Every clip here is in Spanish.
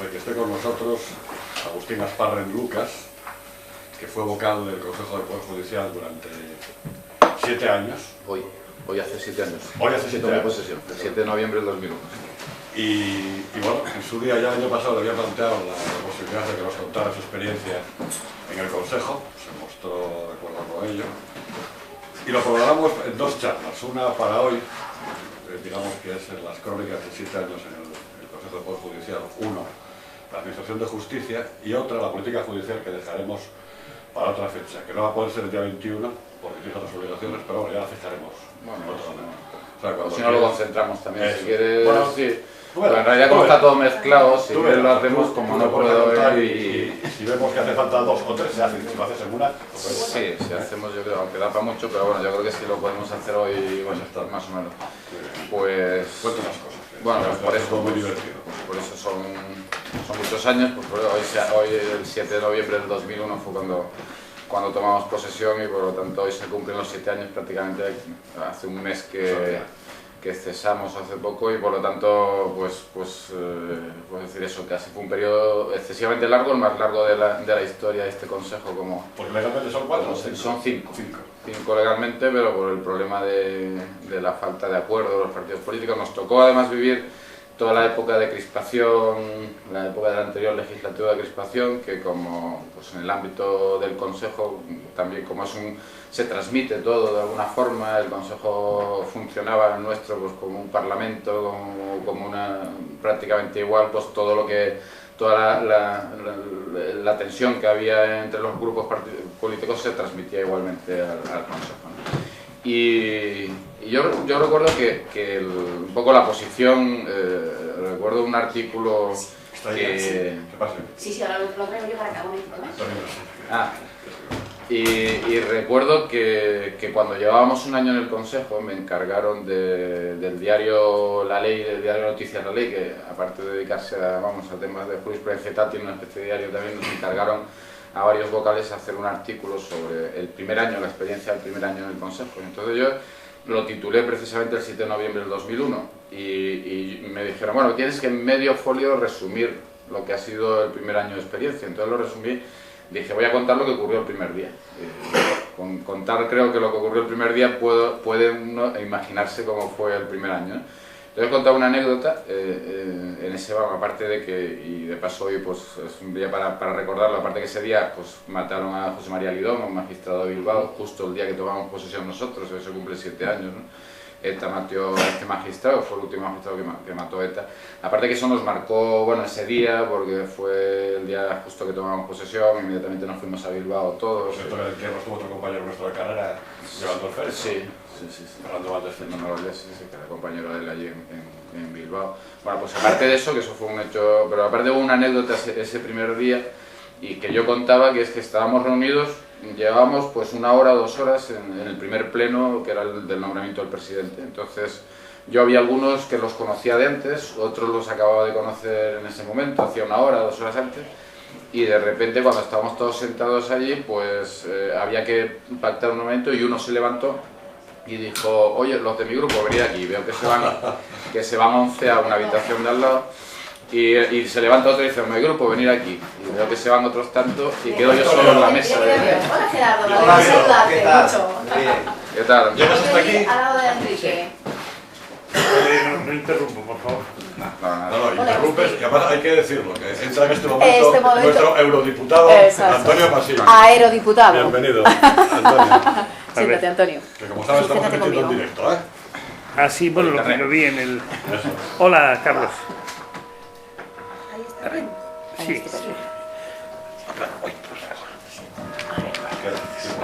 de que esté con nosotros Agustín Asparren Lucas, que fue vocal del Consejo de Poder Judicial durante 7 años. Hoy hace 7 años. Hoy hace 7 años. Posesión, el 7 de noviembre del 2001. Y bueno, en su día, ya el año pasado, le había planteado la posibilidad de que nos contara su experiencia en el Consejo, se mostró de acuerdo con ello. Y lo programamos en 2 charlas, una para hoy, digamos que es en las crónicas de 7 años en el Consejo de Poder Judicial, uno, la Administración de Justicia, y otra, la política judicial, que dejaremos para otra fecha, que no va a poder ser el día 21, porque tiene otras obligaciones, pero bueno, ya la fijaremos. O si no lo concentramos también, si quieres. Bueno, sí. Bueno, en realidad, como está todo mezclado, si lo hacemos como no puedo y si vemos que hace falta 2 o 3, se hace. Si lo haces en una, sí, si hacemos, yo creo, aunque da para mucho, pero bueno, yo creo que sí lo podemos hacer hoy, bueno, más o menos. Pues. Cuento unas cosas. Bueno, por eso. Es muy divertido. Por eso son muchos años, pues hoy el 7 de noviembre del 2001 fue cuando tomamos posesión y por lo tanto hoy se cumplen los 7 años prácticamente, hace un mes que cesamos hace poco y por lo tanto pues decir eso, casi fue un periodo excesivamente largo, el más largo de la historia de este consejo. Porque legalmente son 4 o 5. Son 5 legalmente, pero por el problema de la falta de acuerdo de los partidos políticos nos tocó además vivir toda la época de crispación, la época de la anterior legislatura de crispación, que como pues en el ámbito del Consejo, también como se transmite todo de alguna forma, el Consejo funcionaba el nuestro pues como un parlamento, como una prácticamente igual, pues toda la tensión que había entre los grupos políticos se transmitía igualmente al Consejo, ¿no? Y yo recuerdo que un poco la posición, recuerdo un artículo que... ¿Qué pasa? Sí, ahora lo traigo yo para acá, un momentito, y recuerdo que cuando llevábamos un año en el Consejo me encargaron del diario La Ley, del diario Noticias La Ley, que aparte de dedicarse a temas de jurisprudencia y tal, tiene una especie de diario también, nos encargaron a varios vocales a hacer un artículo sobre el primer año, la experiencia del primer año en el Consejo. Entonces yo lo titulé precisamente el 7 de noviembre del 2001 y me dijeron, bueno, tienes que en medio folio resumir lo que ha sido el primer año de experiencia. Entonces lo resumí, dije, voy a contar lo que ocurrió el primer día. Con contar creo que lo que ocurrió el primer día puede uno imaginarse cómo fue el primer año, ¿no? Entonces he contado una anécdota en ese banco, aparte de que, y de paso hoy pues, es un día para recordarlo, aparte que ese día pues, mataron a José María Lidón, un magistrado de Bilbao, justo el día que tomamos posesión nosotros, se cumple 7 años, ¿no? ETA mató a este magistrado, fue el último magistrado que mató ETA. Aparte que eso nos marcó, bueno, ese día, porque fue el día justo que tomamos posesión, inmediatamente nos fuimos a Bilbao todos. ¿Es cierto que estuvo otro compañero nuestro de carrera llevando el féretro? Sí. Fernando Valdés, que era compañero de él allí en Bilbao. Bueno, pues aparte de eso, que eso fue un hecho, pero aparte hubo una anécdota ese primer día y que yo contaba, que es que estábamos reunidos, llevábamos pues 1 hora o 2 horas en el primer pleno, que era el del nombramiento del presidente. Entonces yo había algunos que los conocía de antes, otros los acababa de conocer en ese momento, hacía 1 hora, 2 horas antes, y de repente cuando estábamos todos sentados allí, pues había que pactar un momento y uno se levantó y dijo, oye, los de mi grupo, venid aquí, veo que se van 11 a una habitación de al lado, y se levanta otro y dice, mi grupo, venid aquí, y veo que se van otros tantos, y quedo yo solo en la mesa. Hola Gerardo, ¿qué tal? ¿Llegas hasta aquí? Al lado de Enrique. No interrumpo, por favor. No, interrumpes, y además hay que decirlo, que entra en este momento nuestro eurodiputado Antonio Masino. Aerodiputado. Bienvenido, Antonio. Siéntate, Antonio. Que como sabes estamos emitiendo en directo, ¿eh? Ah, sí, bueno, lo vi en el... Hola, Carlos. Ahí está. Sí.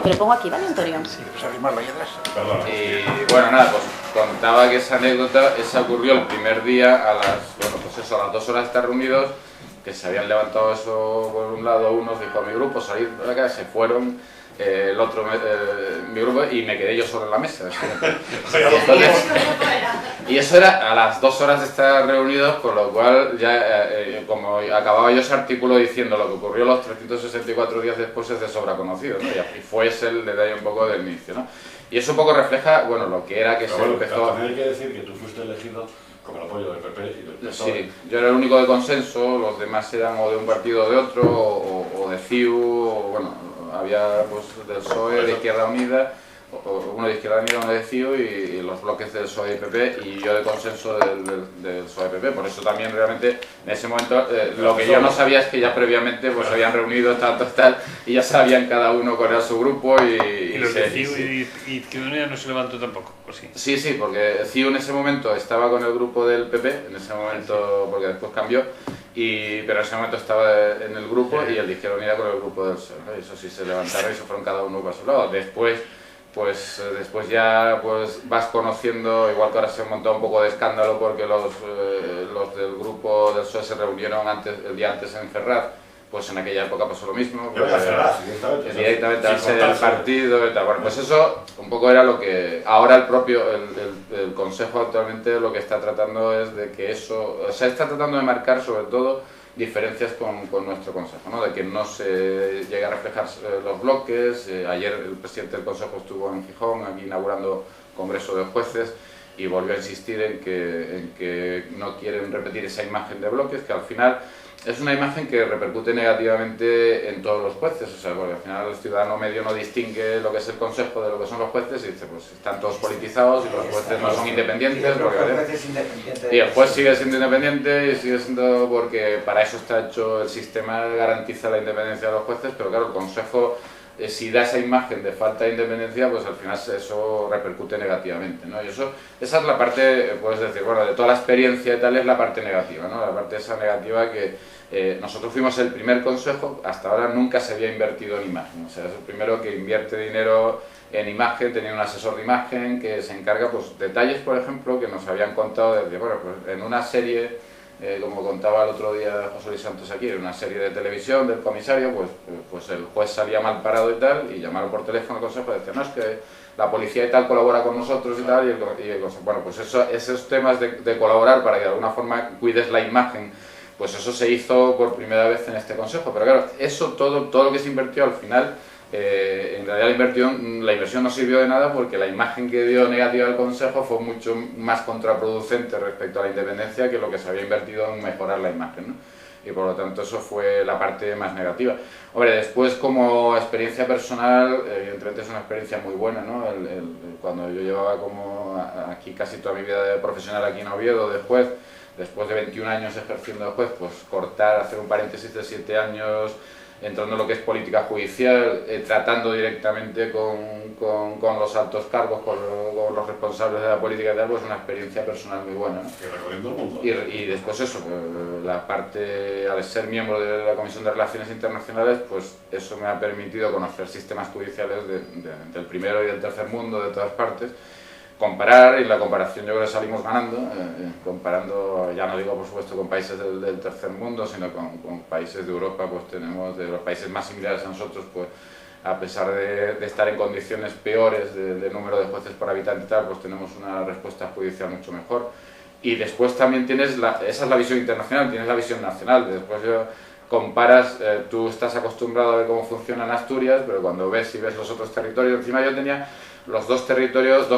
Te lo pongo aquí, ¿vale, Antonio? Sí, pues arrimarlo ahí atrás. Perdona. Y bueno, nada, pues contaba que esa anécdota, esa ocurrió el primer día a las 2 horas de estar reunidos, que se habían levantado eso por un lado, unos dijo a mi grupo, salid de acá, se fueron, el otro, mi grupo, y me quedé yo solo en la mesa. Y eso era a las 2 horas de estar reunidos, con lo cual ya, como acababa yo ese artículo diciendo lo que ocurrió los 364 días después es de sobra conocido, ¿no? Y fue ese el detalle un poco del inicio, ¿no? Y eso un poco refleja, bueno, lo que era que pero se bueno, empezó... También hay que decir que tú fuiste elegido con el apoyo del PP y del PSOE. Sí, yo era el único de consenso, los demás eran o de un partido o de otro, o de CiU, o bueno, había pues del PSOE, de Izquierda Unida, uno de Izquierda Unida, uno de CiU y los bloques del PSOE y PP y yo de consenso del PSOE y PP. Por eso también realmente en ese momento lo que yo no sabía es que ya previamente pues habían reunido tal y ya sabían cada uno cuál era su grupo Y los de CiU y Izquierda Unida no se levantó tampoco, ¿o sí? Sí, porque CiU en ese momento estaba con el grupo del PP, en ese momento, porque después cambió, pero en ese momento estaba en el grupo y el de Izquierda Unida con el grupo del PSOE, ¿no? Y eso sí se levantaron y se fueron cada uno para su lado. Después ya pues vas conociendo, igual que ahora se ha montado un poco de escándalo porque los del grupo del PSOE se reunieron el día antes en Ferraz, pues en aquella época pasó lo mismo. Yo voy a Ferraz, directamente al ser el partido y tal. Bueno, pues eso un poco era lo que ahora el Consejo actualmente lo que está tratando es de que eso, o sea, está tratando de marcar sobre todo diferencias con nuestro Consejo, ¿no? De que no se llegue a reflejar los bloques. Ayer el presidente del Consejo estuvo en Gijón, aquí inaugurando Congreso de Jueces, y volvió a insistir en que no quieren repetir esa imagen de bloques, que al final es una imagen que repercute negativamente en todos los jueces, o sea, porque al final el ciudadano medio no distingue lo que es el Consejo de lo que son los jueces y dice, pues están todos politizados y los jueces no son independientes. Y el juez sigue siendo independiente y sigue siendo porque para eso está hecho el sistema, garantiza la independencia de los jueces, pero claro, el Consejo, si da esa imagen de falta de independencia, pues al final eso repercute negativamente, ¿no? Y esa es la parte, puedes decir, bueno, de toda la experiencia y tal es la parte negativa, ¿no? La parte esa negativa que nosotros fuimos el primer consejo, hasta ahora nunca se había invertido en imagen, o sea, es el primero que invierte dinero en imagen, tenía un asesor de imagen que se encarga, pues, detalles, por ejemplo, que nos habían contado desde, bueno, pues en una serie, como contaba el otro día José Luis Santos aquí, en una serie de televisión del comisario, pues el juez salía mal parado y tal, y llamaron por teléfono al consejo y decían, no, es que la policía y tal colabora con nosotros y tal, y el consejo, bueno, pues esos temas de colaborar para que de alguna forma cuides la imagen, pues eso se hizo por primera vez en este consejo, pero claro, eso todo lo que se invirtió al final, en realidad la inversión no sirvió de nada porque la imagen que dio negativa al consejo fue mucho más contraproducente respecto a la independencia que lo que se había invertido en mejorar la imagen, ¿no? Y por lo tanto eso fue la parte más negativa. Hombre, después como experiencia personal, evidentemente es una experiencia muy buena, ¿no? Cuando yo llevaba como aquí casi toda mi vida de profesional aquí en Oviedo, de juez, después de 21 años ejerciendo de juez, pues cortar, hacer un paréntesis de 7 años, entrando en lo que es política judicial, tratando directamente con los altos cargos, con los responsables de la política y tal, pues una experiencia personal muy buena, ¿no? Y recorriendo el mundo. Y después eso, la parte, al ser miembro de la Comisión de Relaciones Internacionales, pues eso me ha permitido conocer sistemas judiciales del primero y del tercer mundo, de todas partes, comparar, y en la comparación yo creo que salimos ganando, comparando, ya no digo por supuesto con países del tercer mundo, sino con países de Europa, pues tenemos, de los países más similares a nosotros, pues a pesar de estar en condiciones peores de número de jueces por habitante y tal, pues tenemos una respuesta judicial mucho mejor. Y después también tienes, esa es la visión internacional, tienes la visión nacional, después comparas, tú estás acostumbrado a ver cómo funciona en Asturias, pero cuando ves los otros territorios, encima yo tenía los dos territorios,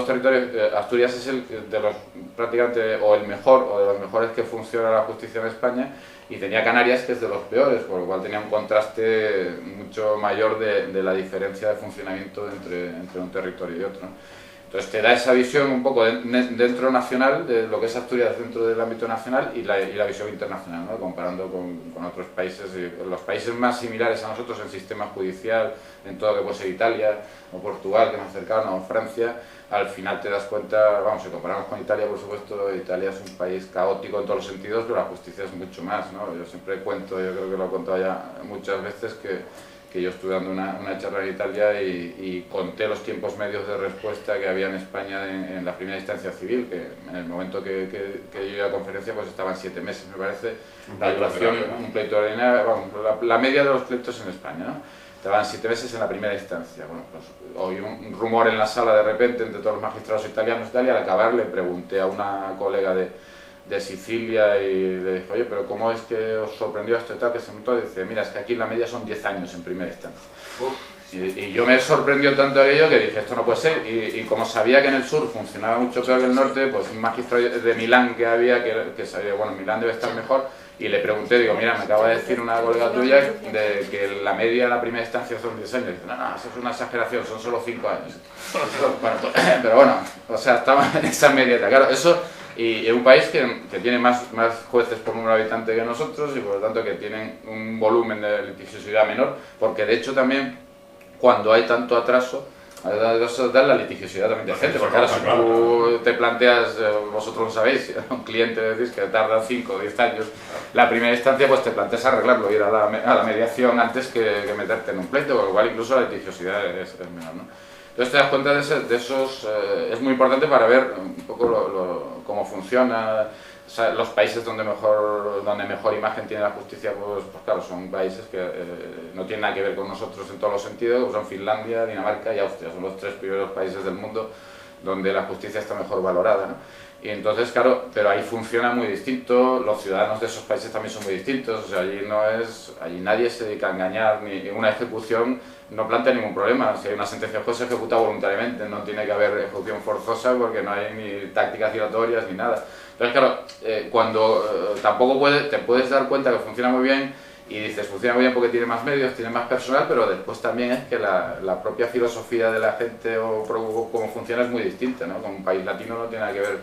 Asturias es el de los prácticamente, o el mejor, o de los mejores que funciona la justicia en España, y tenía Canarias que es de los peores, por lo cual tenía un contraste mucho mayor de la diferencia de funcionamiento entre un territorio y otro, ¿no? Entonces te da esa visión un poco dentro nacional, de lo que es Asturias dentro del ámbito nacional y la visión internacional, ¿no? Comparando con otros países, los países más similares a nosotros en sistema judicial, en todo lo que puede ser Italia o Portugal, que nos cercano, o Francia, al final te das cuenta, vamos, si comparamos con Italia, por supuesto, Italia es un país caótico en todos los sentidos, pero la justicia es mucho más, ¿no? Yo siempre cuento, yo creo que lo he contado ya muchas veces, que yo estuve dando una charla en Italia y conté los tiempos medios de respuesta que había en España en la primera instancia civil, que en el momento que yo iba a la conferencia pues estaban 7 meses, me parece, la duración, un pleito ordinario, vamos, la media de los pleitos en España, ¿no? Estaban 7 meses en la primera instancia. Bueno, pues oí un rumor en la sala de repente entre todos los magistrados italianos y tal, y al acabar le pregunté a una colega de Sicilia y le dije, oye, pero ¿cómo es que os sorprendió esto y tal? Que se montó y dice, mira, es que aquí la media son 10 años en primera instancia. Y yo me sorprendió tanto aquello que dije, esto no puede ser. Y como sabía que en el sur funcionaba mucho peor que el norte, pues un magistrado de Milán que había, que sabía, bueno, Milán debe estar mejor, y le pregunté, digo, mira, me acaba de decir una colega tuya de que la media de la primera instancia son 10 años. Y dice, no, eso es una exageración, son solo 5 años. Bueno, pero bueno, o sea, estaba en esa media. Claro, eso, y es un país que tiene más jueces por número de habitante que nosotros, y por lo tanto que tienen un volumen de litigiosidad menor, porque de hecho también, cuando hay tanto atraso, la litigiosidad también desciende, porque ahora si tú te planteas, vosotros lo sabéis, a un cliente decís que tarda 5 o 10 años la primera instancia, pues te planteas arreglarlo, ir a la mediación antes que meterte en un pleito, con lo cual incluso la litigiosidad es menor, ¿no? Entonces te das cuenta de esos, es muy importante para ver un poco cómo funciona. O sea, los países donde mejor imagen tiene la justicia, pues claro, son países que no tienen nada que ver con nosotros en todos los sentidos, como son Finlandia, Dinamarca y Austria, son los 3 primeros países del mundo donde la justicia está mejor valorada, ¿no? Y entonces, claro, pero ahí funciona muy distinto, los ciudadanos de esos países también son muy distintos, o sea, allí nadie se dedica a engañar, ni una ejecución no plantea ningún problema. Si hay una sentencia de juez se ejecuta voluntariamente, no tiene que haber ejecución forzosa porque no hay ni tácticas giratorias ni nada. Entonces, claro, cuando tampoco te puedes dar cuenta que funciona muy bien y dices, funciona muy bien porque tiene más medios, tiene más personal, pero después también es que la propia filosofía de la gente o cómo funciona es muy distinta, ¿no? Con un país latino no tiene nada que ver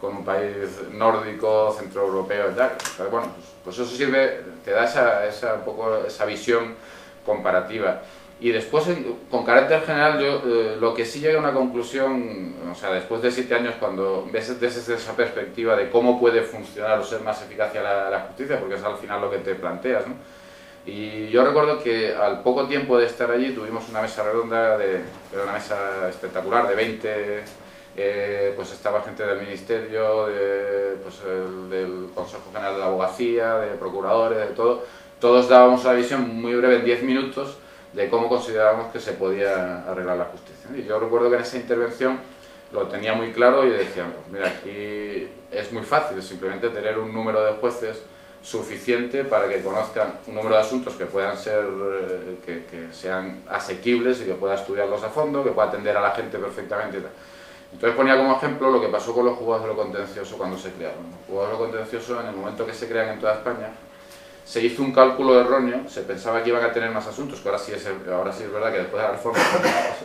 con un país nórdico, centroeuropeo y tal. Pero bueno, pues eso sirve, te da un poco esa visión comparativa. Y después, con carácter general, yo lo que sí llega a una conclusión, o sea, después de 7 años, cuando ves desde esa perspectiva de cómo puede funcionar o ser más eficaz la justicia, porque es al final lo que te planteas, ¿no? Y yo recuerdo que al poco tiempo de estar allí tuvimos una mesa redonda, era una mesa espectacular, de 20, pues estaba gente del Ministerio, del Consejo General de la Abogacía, de procuradores, de todo. Todos dábamos una visión muy breve, en 10 minutos, de cómo considerábamos que se podía arreglar la justicia. Y yo recuerdo que en esa intervención lo tenía muy claro y decía, mira, aquí es muy fácil simplemente tener un número de jueces suficiente para que conozcan un número de asuntos que puedan ser, que sean asequibles y que pueda estudiarlos a fondo, que pueda atender a la gente perfectamente y tal. Entonces ponía como ejemplo lo que pasó con los juzgados de lo contencioso cuando se crearon. Los juzgados de lo contencioso, en el momento que se crean en toda España, se hizo un cálculo erróneo, se pensaba que iban a tener más asuntos, que ahora sí es verdad que después de la reforma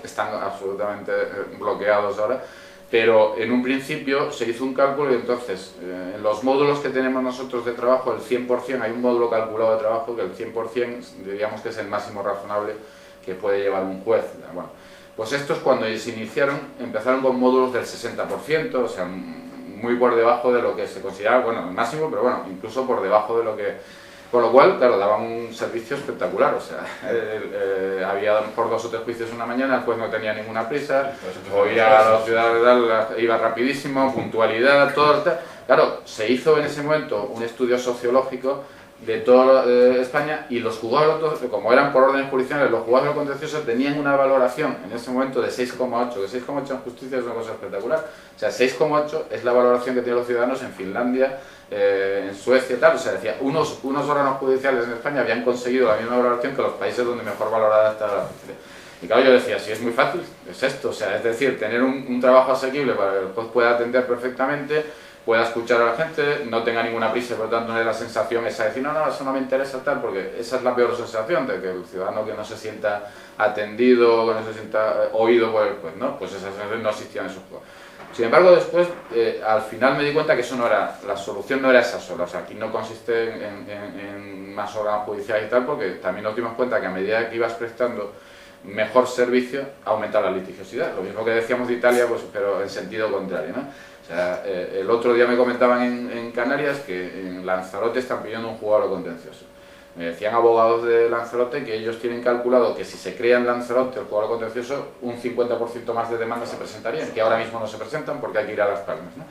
están absolutamente bloqueados ahora, pero en un principio se hizo un cálculo y entonces en los módulos que tenemos nosotros de trabajo, el 100%, hay un módulo calculado de trabajo que el 100% diríamos que es el máximo razonable que puede llevar un juez. Bueno, pues estos cuando se iniciaron empezaron con módulos del 60%, o sea, muy por debajo de lo que se consideraba, bueno, el máximo, pero bueno, incluso por debajo de lo que... Con lo cual, claro, daban un servicio espectacular, o sea, había por 2 o 3 juicios una mañana, el juez no tenía ninguna prisa, oía a los ciudadanos, iba rapidísimo, puntualidad, todo. Claro, se hizo en ese momento un estudio sociológico de toda España y los juzgados, como eran por órdenes judiciales, los juzgados de lo contencioso tenían una valoración en ese momento de 6,8, que 6,8 en justicia es una cosa espectacular, o sea, 6,8 es la valoración que tienen los ciudadanos en Finlandia, en Suecia y tal, o sea, decía, unos órganos judiciales en España habían conseguido la misma valoración que los países donde mejor valorada está la justicia. Y claro, yo decía, si es muy fácil, es esto, o sea, es decir, tener un trabajo asequible para que el juez pueda atender perfectamente, pueda escuchar a la gente, no tenga ninguna prisa, por lo tanto no es la sensación esa de decir, no, eso no me interesa tal, porque esa es la peor sensación, de que el ciudadano que no se sienta atendido, que no se sienta oído, pues no, pues esa sensación no existía en esos juegos. Sin embargo, después, al final me di cuenta que eso no era, la solución no era esa sola, o sea, aquí no consiste en más órganos judiciales y tal, porque también nos dimos cuenta que a medida que ibas prestando mejor servicio, aumenta la litigiosidad, lo mismo que decíamos de Italia, pues, pero en sentido contrario, ¿no? O sea, el otro día me comentaban en Canarias que en Lanzarote están pidiendo un juzgado de lo contencioso. Me decían abogados de Lanzarote que ellos tienen calculado que si se crea en Lanzarote el juzgado de lo contencioso, un 50% más de demandas se presentarían, que ahora mismo no se presentan porque hay que ir a Las Palmas, ¿no?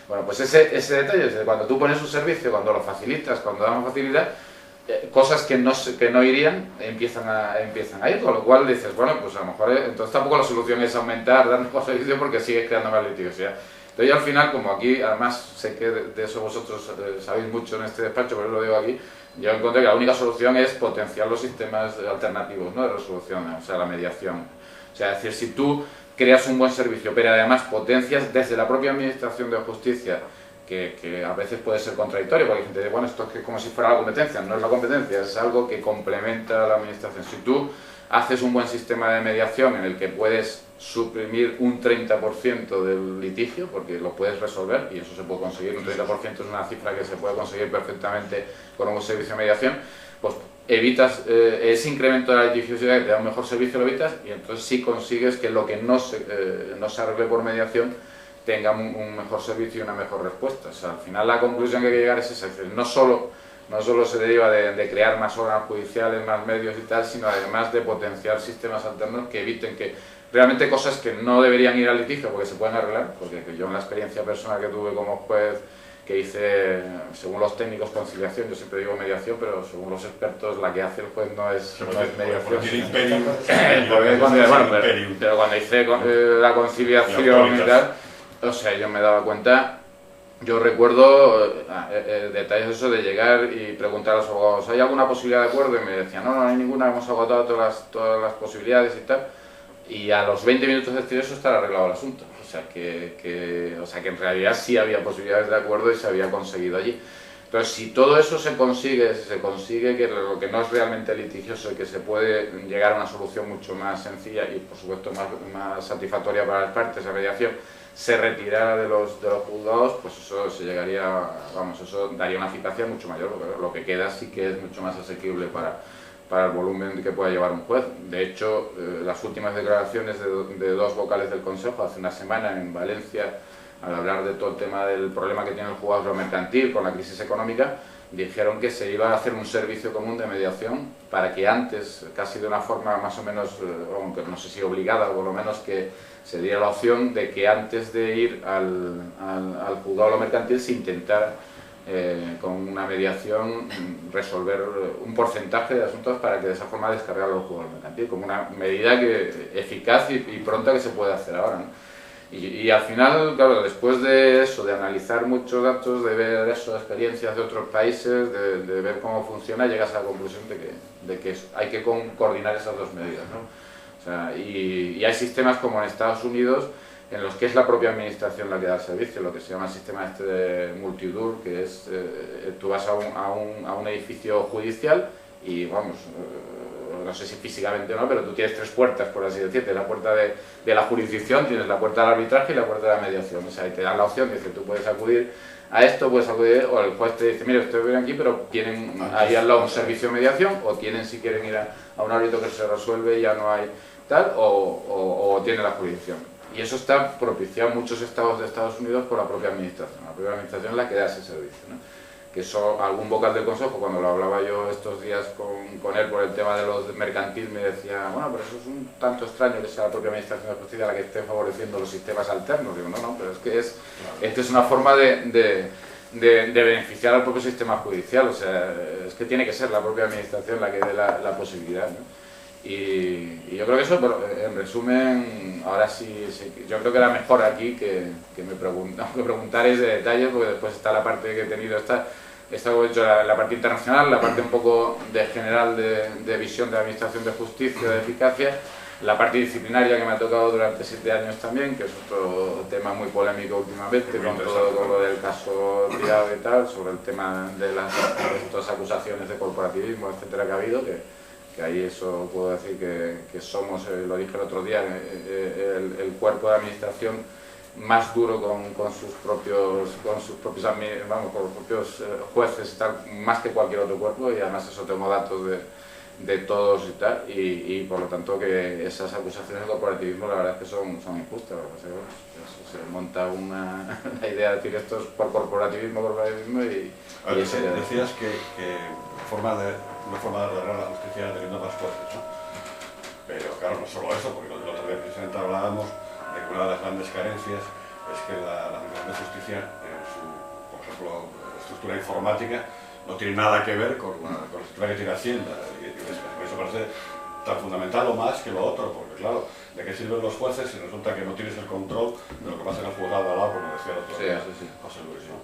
Bueno, pues ese detalle, es cuando tú pones un servicio, cuando lo facilitas, cuando damos facilidad, cosas que no irían empiezan a ir, con lo cual dices, bueno, pues a lo mejor entonces tampoco la solución es aumentar, dar mejor servicio porque sigues creando más litigiosidad. Entonces yo al final, como aquí, además sé que de eso vosotros sabéis mucho en este despacho, pero lo digo aquí, yo encontré que la única solución es potenciar los sistemas alternativos, ¿no?, de resolución, o sea, la mediación. O sea, es decir, si tú creas un buen servicio, pero además potencias desde la propia administración de justicia, que a veces puede ser contradictorio, porque hay gente que dice, bueno, esto es como si fuera la competencia, no es la competencia, es algo que complementa a la administración. Si tú haces un buen sistema de mediación en el que puedes suprimir un 30% del litigio, porque lo puedes resolver, y eso se puede conseguir, un 30% es una cifra que se puede conseguir perfectamente con un buen servicio de mediación, pues evitas ese incremento de la litigiosidad, que te da un mejor servicio, lo evitas, y entonces sí consigues que lo que no se arregle por mediación tenga un mejor servicio y una mejor respuesta. O sea, al final la conclusión que hay que llegar es esa, es decir, no solo se deriva de crear más órganos judiciales, más medios y tal, sino además de potenciar sistemas alternos que eviten que realmente cosas que no deberían ir al litigio porque se pueden arreglar, porque yo en la experiencia personal que tuve como juez, que hice, según los técnicos, conciliación, yo siempre digo mediación, pero según los expertos la que hace el juez no es mediación. Pero cuando hice la conciliación y tal, o sea, yo me daba cuenta, yo recuerdo detalles de eso de llegar y preguntar a los abogados, ¿hay alguna posibilidad de acuerdo? Y me decían, no hay ninguna, hemos agotado todas las posibilidades y tal. Y a los 20 minutos de decir eso estará arreglado el asunto. O sea que en realidad sí había posibilidades de acuerdo y se había conseguido allí. Entonces, si todo eso se consigue que lo que no es realmente litigioso y que se puede llegar a una solución mucho más sencilla y, por supuesto, más satisfactoria para las partes, la mediación, se retirara de los juzgados, pues eso se llegaría, vamos, eso daría una eficacia mucho mayor, porque lo que queda sí que es mucho más asequible para el volumen que pueda llevar un juez. De hecho, las últimas declaraciones de dos vocales del Consejo hace una semana en Valencia, al hablar de todo el tema del problema que tiene el juzgado mercantil con la crisis económica, dijeron que se iba a hacer un servicio común de mediación para que antes, casi de una forma más o menos, aunque no sé si obligada, o por lo menos que se diera la opción de que antes de ir al juzgado mercantil se intentara con una mediación resolver un porcentaje de asuntos para que de esa forma descargar los juzgados mercantil, como una medida eficaz y pronta que se puede hacer ahora, ¿no? Y al final, claro, después de eso, de analizar muchos datos, de ver eso, experiencias de otros países, de ver cómo funciona, llegas a la conclusión de que hay que coordinar esas dos medidas, ¿no? O sea, y hay sistemas como en Estados Unidos en los que es la propia administración la que da el servicio, lo que se llama el sistema este de multidur, que es, tú vas a un edificio judicial y vamos, no sé si físicamente o no, pero tú tienes tres puertas, por así decir, tienes la puerta de la jurisdicción, tienes la puerta del arbitraje y la puerta de la mediación, o sea, y te dan la opción, dice, tú puedes acudir a esto, puedes acudir, o el juez te dice, mire, ustedes vienen aquí, pero tienen ahí al lado un servicio de mediación, o tienen, si quieren ir a un árbitro que se resuelve y ya no hay tal, o tiene la jurisdicción. Y eso está propiciado en muchos estados de Estados Unidos por la propia administración es la que da ese servicio, ¿no? Que eso, algún vocal del Consejo, cuando lo hablaba yo estos días con él por el tema de los mercantil, me decía, bueno, pero eso es un tanto extraño que sea la propia Administración de Justicia la que esté favoreciendo los sistemas alternos. Digo, no, pero es que esta es una forma de beneficiar al propio sistema judicial, o sea, es que tiene que ser la propia Administración la que dé la posibilidad, ¿no? Y yo creo que eso, en resumen, ahora sí, yo creo que era mejor aquí que me preguntarais de detalles, porque después está la parte que he tenido, está la parte internacional, la parte un poco general de visión de la Administración de Justicia, de eficacia, la parte disciplinaria que me ha tocado durante 7 años también, que es otro tema muy polémico últimamente, con todo lo del caso Tirado y tal, sobre el tema de estas acusaciones de corporativismo, etcétera, que ha habido, que ahí eso puedo decir que somos, lo dije el otro día, el cuerpo de administración más duro con sus propios jueces y tal, más que cualquier otro cuerpo, y además eso tengo datos de todos y tal, y por lo tanto que esas acusaciones de corporativismo la verdad es que son injustas, se monta una idea de decir esto es por corporativismo y decías que una forma de arreglar la justicia teniendo más jueces, ¿no? Pero claro, no solo eso, porque el otro día precisamente hablábamos de que una de las grandes carencias es que la Administración de Justicia, en su, por ejemplo, estructura informática, no tiene nada que ver con la estructura que tiene Hacienda. Y eso parece tan fundamental o más que lo otro, porque claro, ¿de qué sirven los jueces si resulta que no tienes el control de lo que pasa en el juzgado al lado, como decía el otro día José Luis, ¿no?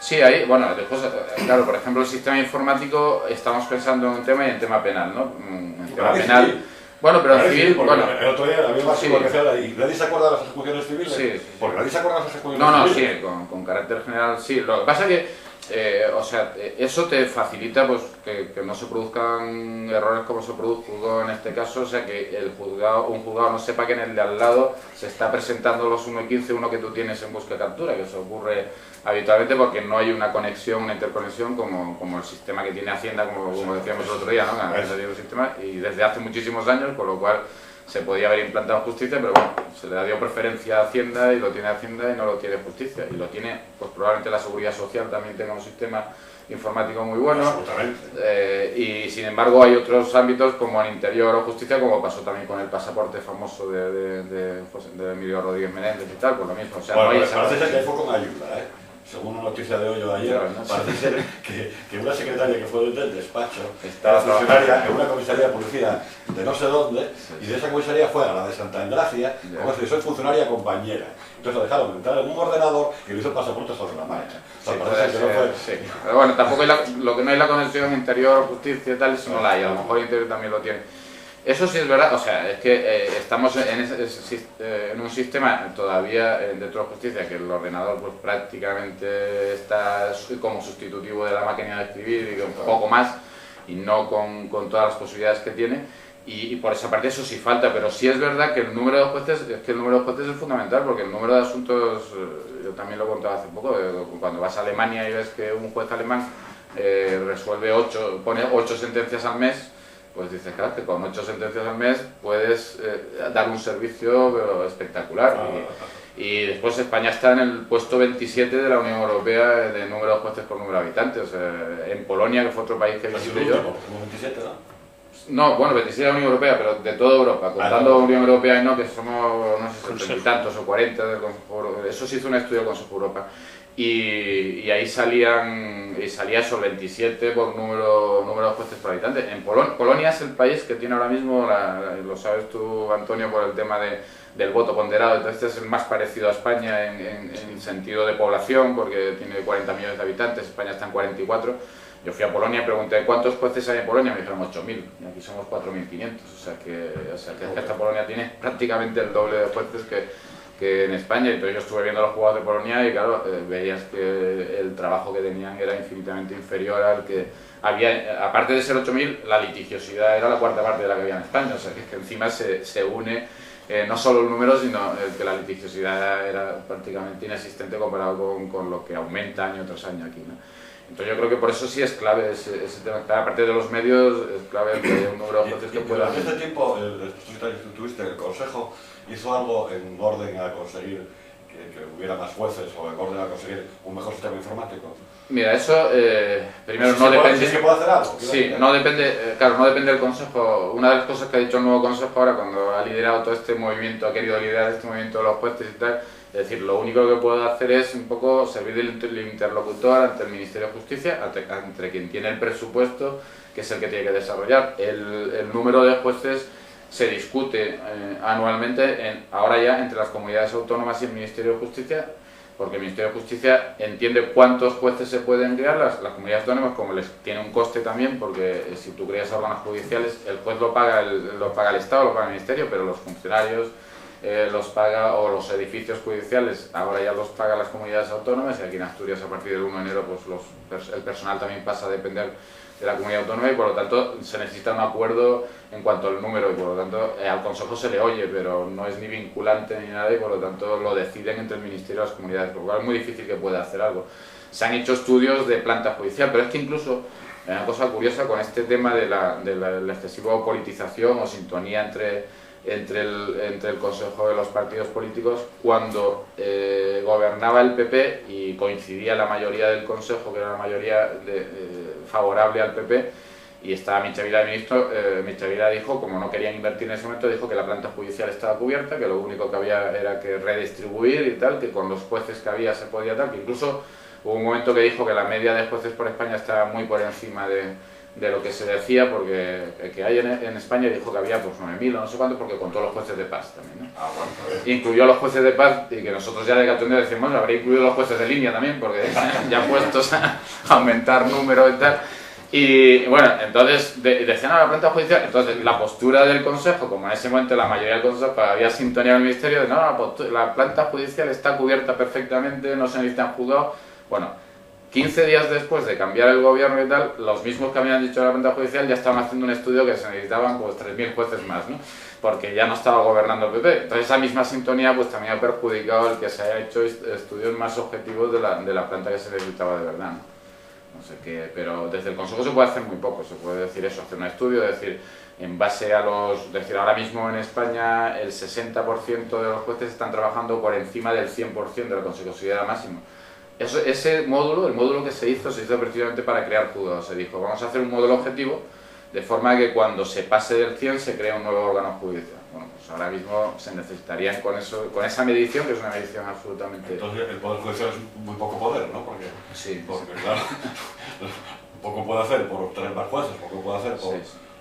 Sí, ahí, bueno, después, claro, por ejemplo, el sistema informático, estamos pensando en un tema y en tema penal, ¿no? En tema penal. Civil. Bueno, pero en Parece, civil, porque bueno. el otro día había más Sí. que se habla y nadie se acuerda de las ejecuciones civiles. Sí. Porque nadie se acuerda de las ejecuciones No, civiles. sí, con carácter general sí. Lo que pasa es que, o sea, eso te facilita pues que no se produzcan errores como se produjo en este caso, o sea, que un juzgado no sepa que en el de al lado se está presentando los 1.15, uno que tú tienes en busca y captura, que eso ocurre habitualmente porque no hay una conexión, una interconexión como el sistema que tiene Hacienda, como decíamos el otro día, ¿no? El sistema, y desde hace muchísimos años, con lo cual se podía haber implantado justicia, pero bueno, se le dio preferencia a Hacienda y lo tiene Hacienda y no lo tiene justicia. Y lo tiene, pues probablemente la Seguridad Social también tenga un sistema informático muy bueno. Absolutamente. Y sin embargo hay otros ámbitos como el interior o justicia, como pasó también con el pasaporte famoso de Emilio Rodríguez Menéndez y tal, pues lo mismo. O sea, Bueno, no hay pues parece ser que fue con ayuda, ¿eh? Según una noticia de hoy o de ayer, Claro, ¿no? parece ser que una secretaria que fue del despacho Estaba era funcionaria en una comisaría de policía de no sé dónde, y de esa comisaría fue a la de Santa Engracia, como si soy funcionaria compañera. Entonces lo dejaron entrar en un ordenador y le hizo el pasaporte sobre la marcha. O sea, Sí, parece que no fue... sí. Pero bueno, tampoco hay lo que no hay la conexión interior, justicia y tal, eso no la hay, a lo mejor el interior también lo tiene. Eso sí es verdad, o sea, es que estamos en un sistema todavía dentro de justicia que el ordenador pues prácticamente está como sustitutivo de la máquina de escribir y un poco más, y no con todas las posibilidades que tiene. Y por esa parte eso sí falta, pero sí es verdad que el número de jueces, es fundamental, porque el número de asuntos, yo también lo contaba hace poco, cuando vas a Alemania y ves que un juez alemán pone 8 sentencias al mes, pues dices, claro, que con 8 sentencias al mes puedes dar un servicio pero espectacular. Y después España está en el puesto 27 de la Unión Europea de número de jueces por número de habitantes. En Polonia, que fue otro país que visité yo. Como 27, ¿no? No, bueno, 27 de la Unión Europea, pero de toda Europa, contando Unión Europea y no, que somos, no sé, 30 y tantos o 40 del Consejo Europeo. Eso se hizo un estudio del Consejo Europa. Y ahí salía eso, 27 por número de jueces por habitante. En Polonia es el país que tiene ahora mismo, lo sabes tú, Antonio, por el tema del voto ponderado. Entonces es el más parecido a España en sentido de población, porque tiene 40 millones de habitantes, España está en 44. Yo fui a Polonia y pregunté ¿cuántos jueces hay en Polonia? Me dijeron 8.000, y aquí somos 4.500. O sea que esta Polonia tiene prácticamente el doble de jueces que en España. Entonces yo estuve viendo los juegos de Polonia y claro, veías que el trabajo que tenían era infinitamente inferior al que había. Aparte de ser 8.000, la litigiosidad era la cuarta parte de la que había en España. O sea que encima se une no solo el número, sino que la litigiosidad era prácticamente inexistente comparado con lo que aumenta año tras año aquí, ¿no? Entonces yo creo que por eso sí es clave ese tema. Aparte de los medios, es clave que haya un número de jueces que pueda... En este tiempo, tuviste el Consejo, hizo algo en orden a conseguir que hubiera más jueces o en orden a conseguir un mejor sistema informático. Mira, eso primero ¿Sí no depende... ¿Sí puede hacer algo? Sí, no depende, claro, no depende del Consejo. Una de las cosas que ha dicho el nuevo Consejo ahora, cuando ha liderado todo este movimiento, ha querido liderar este movimiento de los jueces y tal, es decir, lo único que puede hacer es un poco servir de interlocutor ante el Ministerio de Justicia, entre quien tiene el presupuesto, que es el que tiene que desarrollar. El número de jueces se discute anualmente, ahora ya entre las comunidades autónomas y el Ministerio de Justicia, porque el Ministerio de Justicia entiende cuántos jueces se pueden crear, las comunidades autónomas, como les tiene un coste también, porque si tú creas órganos judiciales, el juez lo paga el Estado, lo paga el Ministerio, pero los funcionarios los paga, o los edificios judiciales ahora ya los pagan las comunidades autónomas, y aquí en Asturias a partir del 1 de enero pues el personal también pasa a depender de la comunidad autónoma, y por lo tanto se necesita un acuerdo en cuanto al número, y por lo tanto al Consejo se le oye, pero no es ni vinculante ni nada, y por lo tanto lo deciden entre el Ministerio y las comunidades, por lo cual es muy difícil que pueda hacer algo. Se han hecho estudios de planta judicial, pero es que incluso una cosa curiosa con este tema de la excesiva politización o sintonía entre el Consejo de los partidos políticos, cuando gobernaba el PP y coincidía la mayoría del Consejo, que era la mayoría favorable al PP, y estaba Michavila de ministro, Michavila dijo, como no querían invertir en ese momento, dijo que la planta judicial estaba cubierta, que lo único que había era que redistribuir y tal, que con los jueces que había se podía tal, que incluso hubo un momento que dijo que la media de jueces por España estaba muy por encima de lo que se decía, porque el que hay en España dijo que había pues 9.000 o no sé cuántos, porque contó los jueces de paz también, ¿no? Ah, bueno, a ver. Incluyó a los jueces de paz, y que nosotros ya de cachondeo decimos, bueno, habría incluido a los jueces de línea también, porque ya puestos a aumentar números y tal. Y bueno, entonces decían a la planta judicial, entonces la postura del Consejo, como en ese momento la mayoría del Consejo había sintonía del Ministerio, de no, la planta judicial está cubierta perfectamente, no se necesitan juzgados. Bueno, 15 días después de cambiar el gobierno y tal, los mismos que habían dicho la planta judicial ya estaban haciendo un estudio que se necesitaban pues 3.000 jueces más, ¿no? Porque ya no estaba gobernando el PP. Entonces esa misma sintonía pues también ha perjudicado el que se haya hecho estudios más objetivos de la planta que se necesitaba de verdad, ¿no? No sé qué, pero desde el Consejo se puede hacer muy poco, se puede decir eso, hacer un estudio, decir, en base a decir, ahora mismo en España el 60% de los jueces están trabajando por encima del 100% de la consecutividad máxima. Ese módulo, el módulo que se hizo precisamente para crear juzgados. Se dijo, vamos a hacer un módulo objetivo, de forma que cuando se pase del 100 se crea un nuevo órgano judicial. Bueno, pues ahora mismo se necesitarían con esa medición, que es una medición absolutamente... Entonces el Poder Judicial es muy poco poder, ¿no? Porque claro, poco puede hacer por tener más jueces, poco puede hacer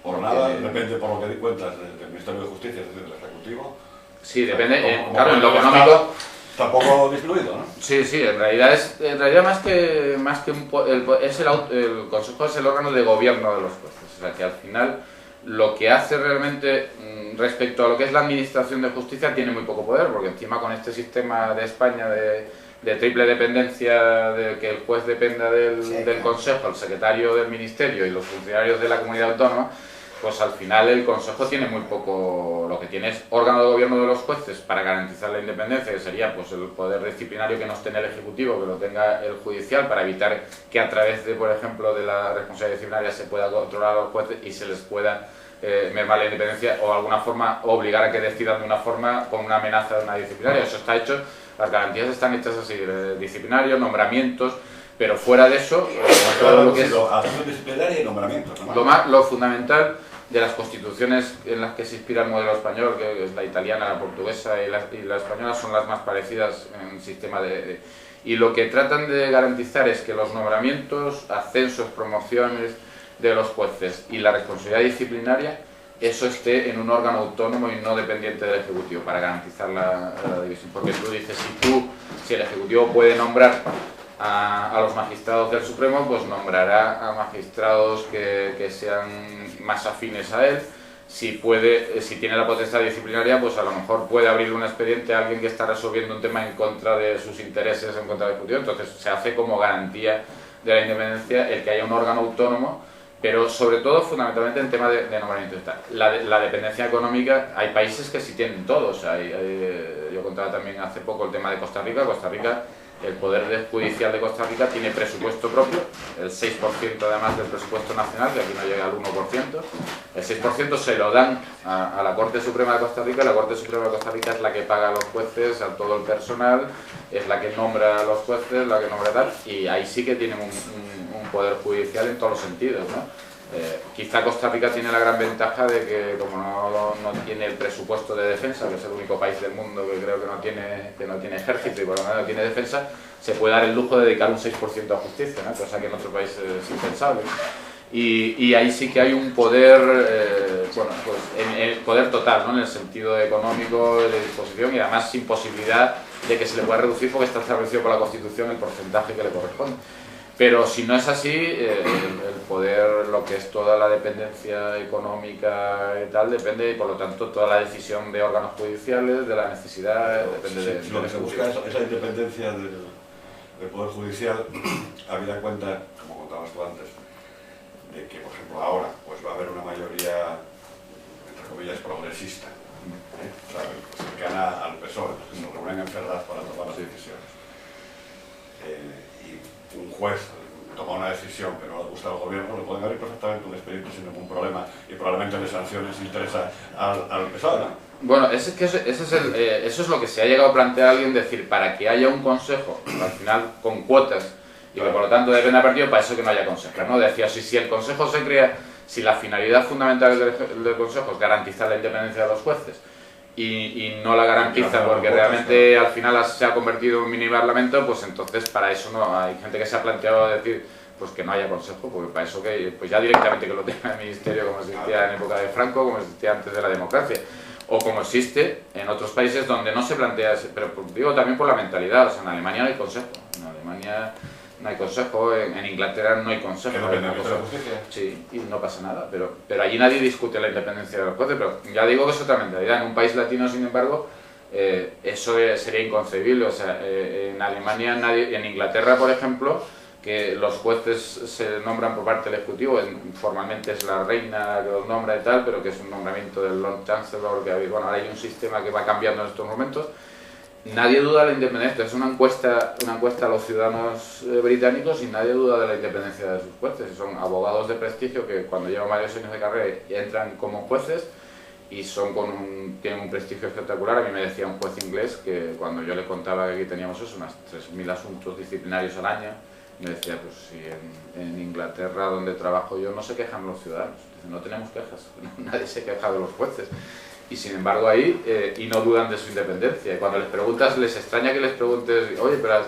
por nada, depende por lo que di cuentas del Ministerio de Justicia, es decir, del Ejecutivo. Sí, depende, como claro, en lo el económico... Estado, tampoco disminuido, ¿no? Sí, en realidad más que el Consejo es el órgano de gobierno de los jueces. O sea que al final lo que hace realmente respecto a lo que es la administración de justicia tiene muy poco poder, porque encima con este sistema de España de triple dependencia, de que el juez dependa del Consejo, el secretario del Ministerio y los funcionarios de la comunidad autónoma, pues al final el Consejo tiene muy poco, lo que tiene es órgano de gobierno de los jueces para garantizar la independencia, que sería pues el poder disciplinario que no tenga el Ejecutivo, que lo tenga el Judicial, para evitar que a través de, por ejemplo, de la responsabilidad disciplinaria se pueda controlar a los jueces y se les pueda mermar la independencia o de alguna forma obligar a que decidan de una forma con una amenaza de una disciplinaria. Eso está hecho, las garantías están hechas así, disciplinarios, nombramientos. Pero fuera de eso, todo lo que es acción disciplinaria y nombramientos, ¿no? lo fundamental de las constituciones en las que se inspira el modelo español, que es la italiana, la portuguesa y la española, son las más parecidas en el sistema y lo que tratan de garantizar es que los nombramientos, ascensos, promociones de los jueces y la responsabilidad disciplinaria, eso esté en un órgano autónomo y no dependiente del Ejecutivo, para garantizar la división. Porque tú dices, si el Ejecutivo puede nombrar a los magistrados del Supremo, pues nombrará a magistrados que sean más afines a él. Si tiene la potestad disciplinaria, pues a lo mejor puede abrirle un expediente a alguien que está resolviendo un tema en contra de sus intereses, en contra del Ejecutivo. Entonces se hace como garantía de la independencia el que haya un órgano autónomo, pero sobre todo, fundamentalmente, en tema de nombramiento. La dependencia económica, hay países que sí tienen todo. O sea, yo contaba también hace poco el tema de Costa Rica. El Poder Judicial de Costa Rica tiene presupuesto propio, el 6% además del presupuesto nacional, que aquí no llega al 1%. El 6% se lo dan a la Corte Suprema de Costa Rica. La Corte Suprema de Costa Rica es la que paga a los jueces, a todo el personal, es la que nombra a los jueces, la que nombra tal, y ahí sí que tienen un poder judicial en todos los sentidos, ¿no? Quizá Costa Rica tiene la gran ventaja de que, como no tiene el presupuesto de defensa, que es el único país del mundo que creo que no tiene ejército y por lo menos no tiene defensa, se puede dar el lujo de dedicar un 6% a justicia, ¿no? Cosa que en otros países es impensable. Y ahí sí que hay un poder, pues en el poder total, ¿no? En el sentido económico, de disposición, y además sin posibilidad de que se le pueda reducir, porque está establecido por la Constitución el porcentaje que le corresponde. Pero si no es así, el poder, lo que es toda la dependencia económica y tal, depende, y por lo tanto toda la decisión de órganos judiciales, de la necesidad, depende de lo que se busca es esa independencia del Poder Judicial, habida cuenta, como contabas tú antes, de que, por ejemplo, ahora pues va a haber una mayoría, entre comillas, progresista, cercana al PSOE, que nos reúnen en Ferraz para tomar las decisiones. Y un juez toma una decisión que no le gusta al gobierno, le pueden abrir perfectamente un expediente sin ningún problema y probablemente de sanciones interesa al PSOE, ¿no? Bueno, eso es lo que se ha llegado a plantear alguien, decir, para que haya un consejo, al final con cuotas, y que por lo tanto depende del partido, para eso que no haya consejo, ¿no? Decía, si el consejo se crea, si la finalidad fundamental del consejo es garantizar la independencia de los jueces, y no la garantiza porque realmente al final se ha convertido en un mini parlamento, pues entonces para eso no. Hay gente que se ha planteado decir, pues que no haya consejo, porque para eso que pues ya directamente que lo tenga el ministerio, como existía en época de Franco, como existía antes de la democracia, o como existe en otros países donde no se plantea, pero digo también por la mentalidad. O sea, en Alemania no hay consejo, en Alemania no hay consejo, en Inglaterra no hay consejo. ¿Que no depende de la justicia? Sí, y no pasa nada, pero allí nadie discute la independencia de los jueces, pero ya digo que es otra mentalidad. En un país latino, sin embargo, eso sería inconcebible. O sea, en Alemania, en Inglaterra, por ejemplo, que los jueces se nombran por parte del Ejecutivo, formalmente es la reina que los nombra y tal, pero que es un nombramiento del Lord Chancellor, que bueno, ahora hay un sistema que va cambiando en estos momentos. Nadie duda de la independencia, es una encuesta a los ciudadanos británicos y nadie duda de la independencia de sus jueces. Son abogados de prestigio que cuando llevan varios años de carrera entran como jueces y tienen un prestigio espectacular. A mí me decía un juez inglés que cuando yo le contaba que aquí teníamos eso, unos 3.000 asuntos disciplinarios al año, me decía, pues si en Inglaterra, donde trabajo yo, no se quejan los ciudadanos. Dice, no tenemos quejas, nadie se queja de los jueces. Y sin embargo ahí, y no dudan de su independencia. Y cuando les preguntas, les extraña que les preguntes, oye, pero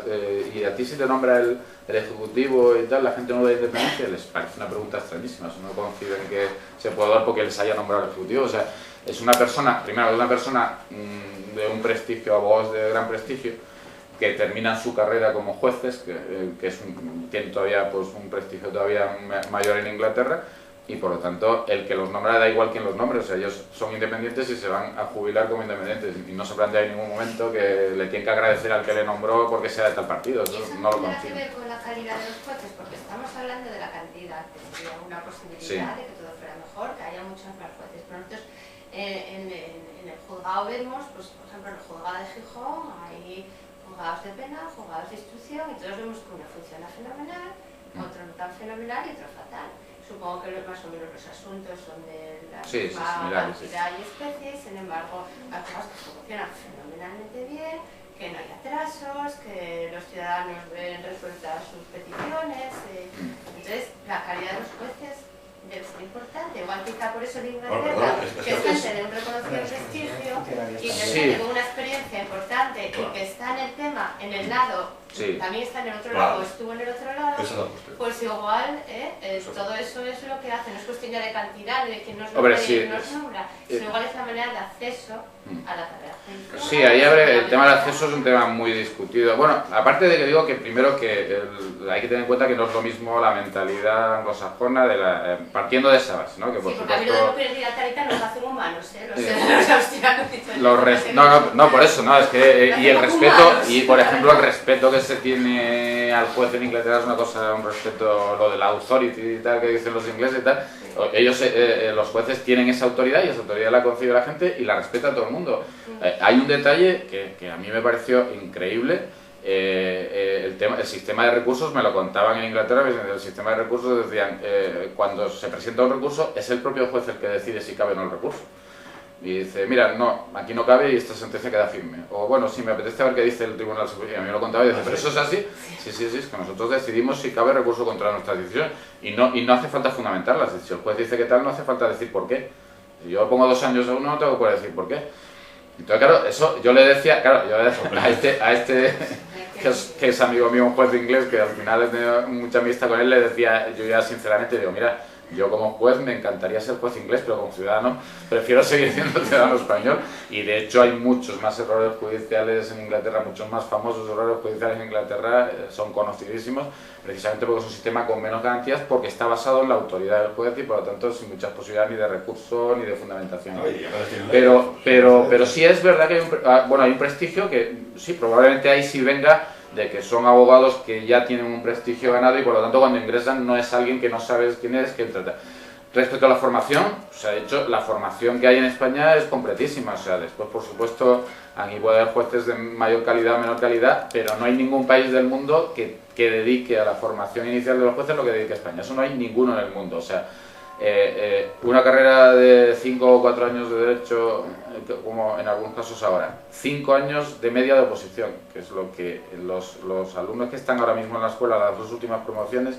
¿y a ti si te nombra el Ejecutivo y tal, la gente no da independencia? Les parece una pregunta extrañísima. Eso no conciben que se pueda dar porque les haya nombrado el Ejecutivo. O sea, es una persona, primero, es una persona de un prestigio, abogados de gran prestigio, que terminan su carrera como jueces, que tienen todavía pues, un prestigio todavía mayor en Inglaterra, y por lo tanto el que los nombra da igual quién los nombre. O sea, ellos son independientes y se van a jubilar como independientes, y no se plantea en ningún momento que le tienen que agradecer al que le nombró porque sea de tal partido. Eso no lo tiene que conciben. ver con la calidad de los jueces, porque estamos hablando de la cantidad, que sería una posibilidad de que todo fuera mejor, que haya muchos más jueces. Pero nosotros en el juzgado vemos, pues, por ejemplo, en el juzgado de Gijón hay juzgados de pena, juzgados de instrucción, y todos vemos que uno funciona fenomenal, otro no tan fenomenal y otro fatal. Supongo que más o menos los asuntos son de la misma cantidad y especie, sin embargo, hay juzgados que funcionan fenomenalmente bien, que no hay atrasos, que los ciudadanos ven resueltas sus peticiones. Entonces, la calidad de los jueces debe ser importante. Igual quizá por eso en Inglaterra, que es gente de un reconocido prestigio y que tiene una experiencia importante y que está en el tema, en el lado, también está en el otro lado, estuvo en el otro lado, pues igual todo eso es lo que hace. No es cuestión ya de cantidad, de quién nos nombra y quién nos nombra, sino igual es la manera de acceso a la carrera. Sí, ahí el tema del acceso es un tema muy discutido. Bueno, aparte de que digo que primero que hay que tener en cuenta que no es lo mismo la mentalidad anglosajona partiendo de esa base, ¿no? Que por sí, porque a mí lo de no querer ir a Tarita nos hacen humanos, no, por eso, no, es que y el respeto, y por ejemplo el respeto que se tiene al juez en Inglaterra es una cosa, un respeto, lo de la authority y tal que dicen los ingleses y tal. Ellos, los jueces tienen esa autoridad y esa autoridad la concibe la gente y la respeta todo el mundo. Hay un detalle que a mí me pareció increíble. El sistema de recursos me lo contaban en Inglaterra. El sistema de recursos decían cuando se presenta un recurso es el propio juez el que decide si cabe o no el recurso. Y dice, mira, no, aquí no cabe y esta sentencia queda firme. O bueno, si me apetece ver qué dice el Tribunal Superior. Y a mí me lo contaba y dice, ¿pero eso es así? Sí, es que nosotros decidimos si cabe recurso contra nuestra decisión. Y no hace falta fundamentarlas. Si el juez dice que tal, no hace falta decir por qué. Si yo pongo 2 años a uno, no tengo que poder decir por qué. Entonces, claro, eso yo le decía, a este que es amigo mío, un juez inglés, que al final he tenido mucha amistad con él, le decía, yo ya sinceramente digo, mira, yo como juez me encantaría ser juez inglés, pero como ciudadano prefiero seguir siendo ciudadano español. Y de hecho hay muchos más errores judiciales en Inglaterra, muchos más famosos errores judiciales en Inglaterra, son conocidísimos, precisamente porque es un sistema con menos garantías, porque está basado en la autoridad del juez y por lo tanto sin muchas posibilidades ni de recurso ni de fundamentación. Pero sí es verdad que hay un prestigio que sí, probablemente ahí sí venga de que son abogados que ya tienen un prestigio ganado y por lo tanto cuando ingresan no es alguien que no sabes quién es, que trata. Respecto a la formación, o sea, de hecho la formación que hay en España es completísima, o sea, después por supuesto aquí puede haber jueces de mayor calidad o menor calidad, pero no hay ningún país del mundo que dedique a la formación inicial de los jueces lo que dedique a España, eso no hay ninguno en el mundo, o sea, una carrera de 5 o 4 años de derecho, como en algunos casos ahora, 5 años de media de oposición, que es lo que los alumnos que están ahora mismo en la escuela, las 2 últimas promociones,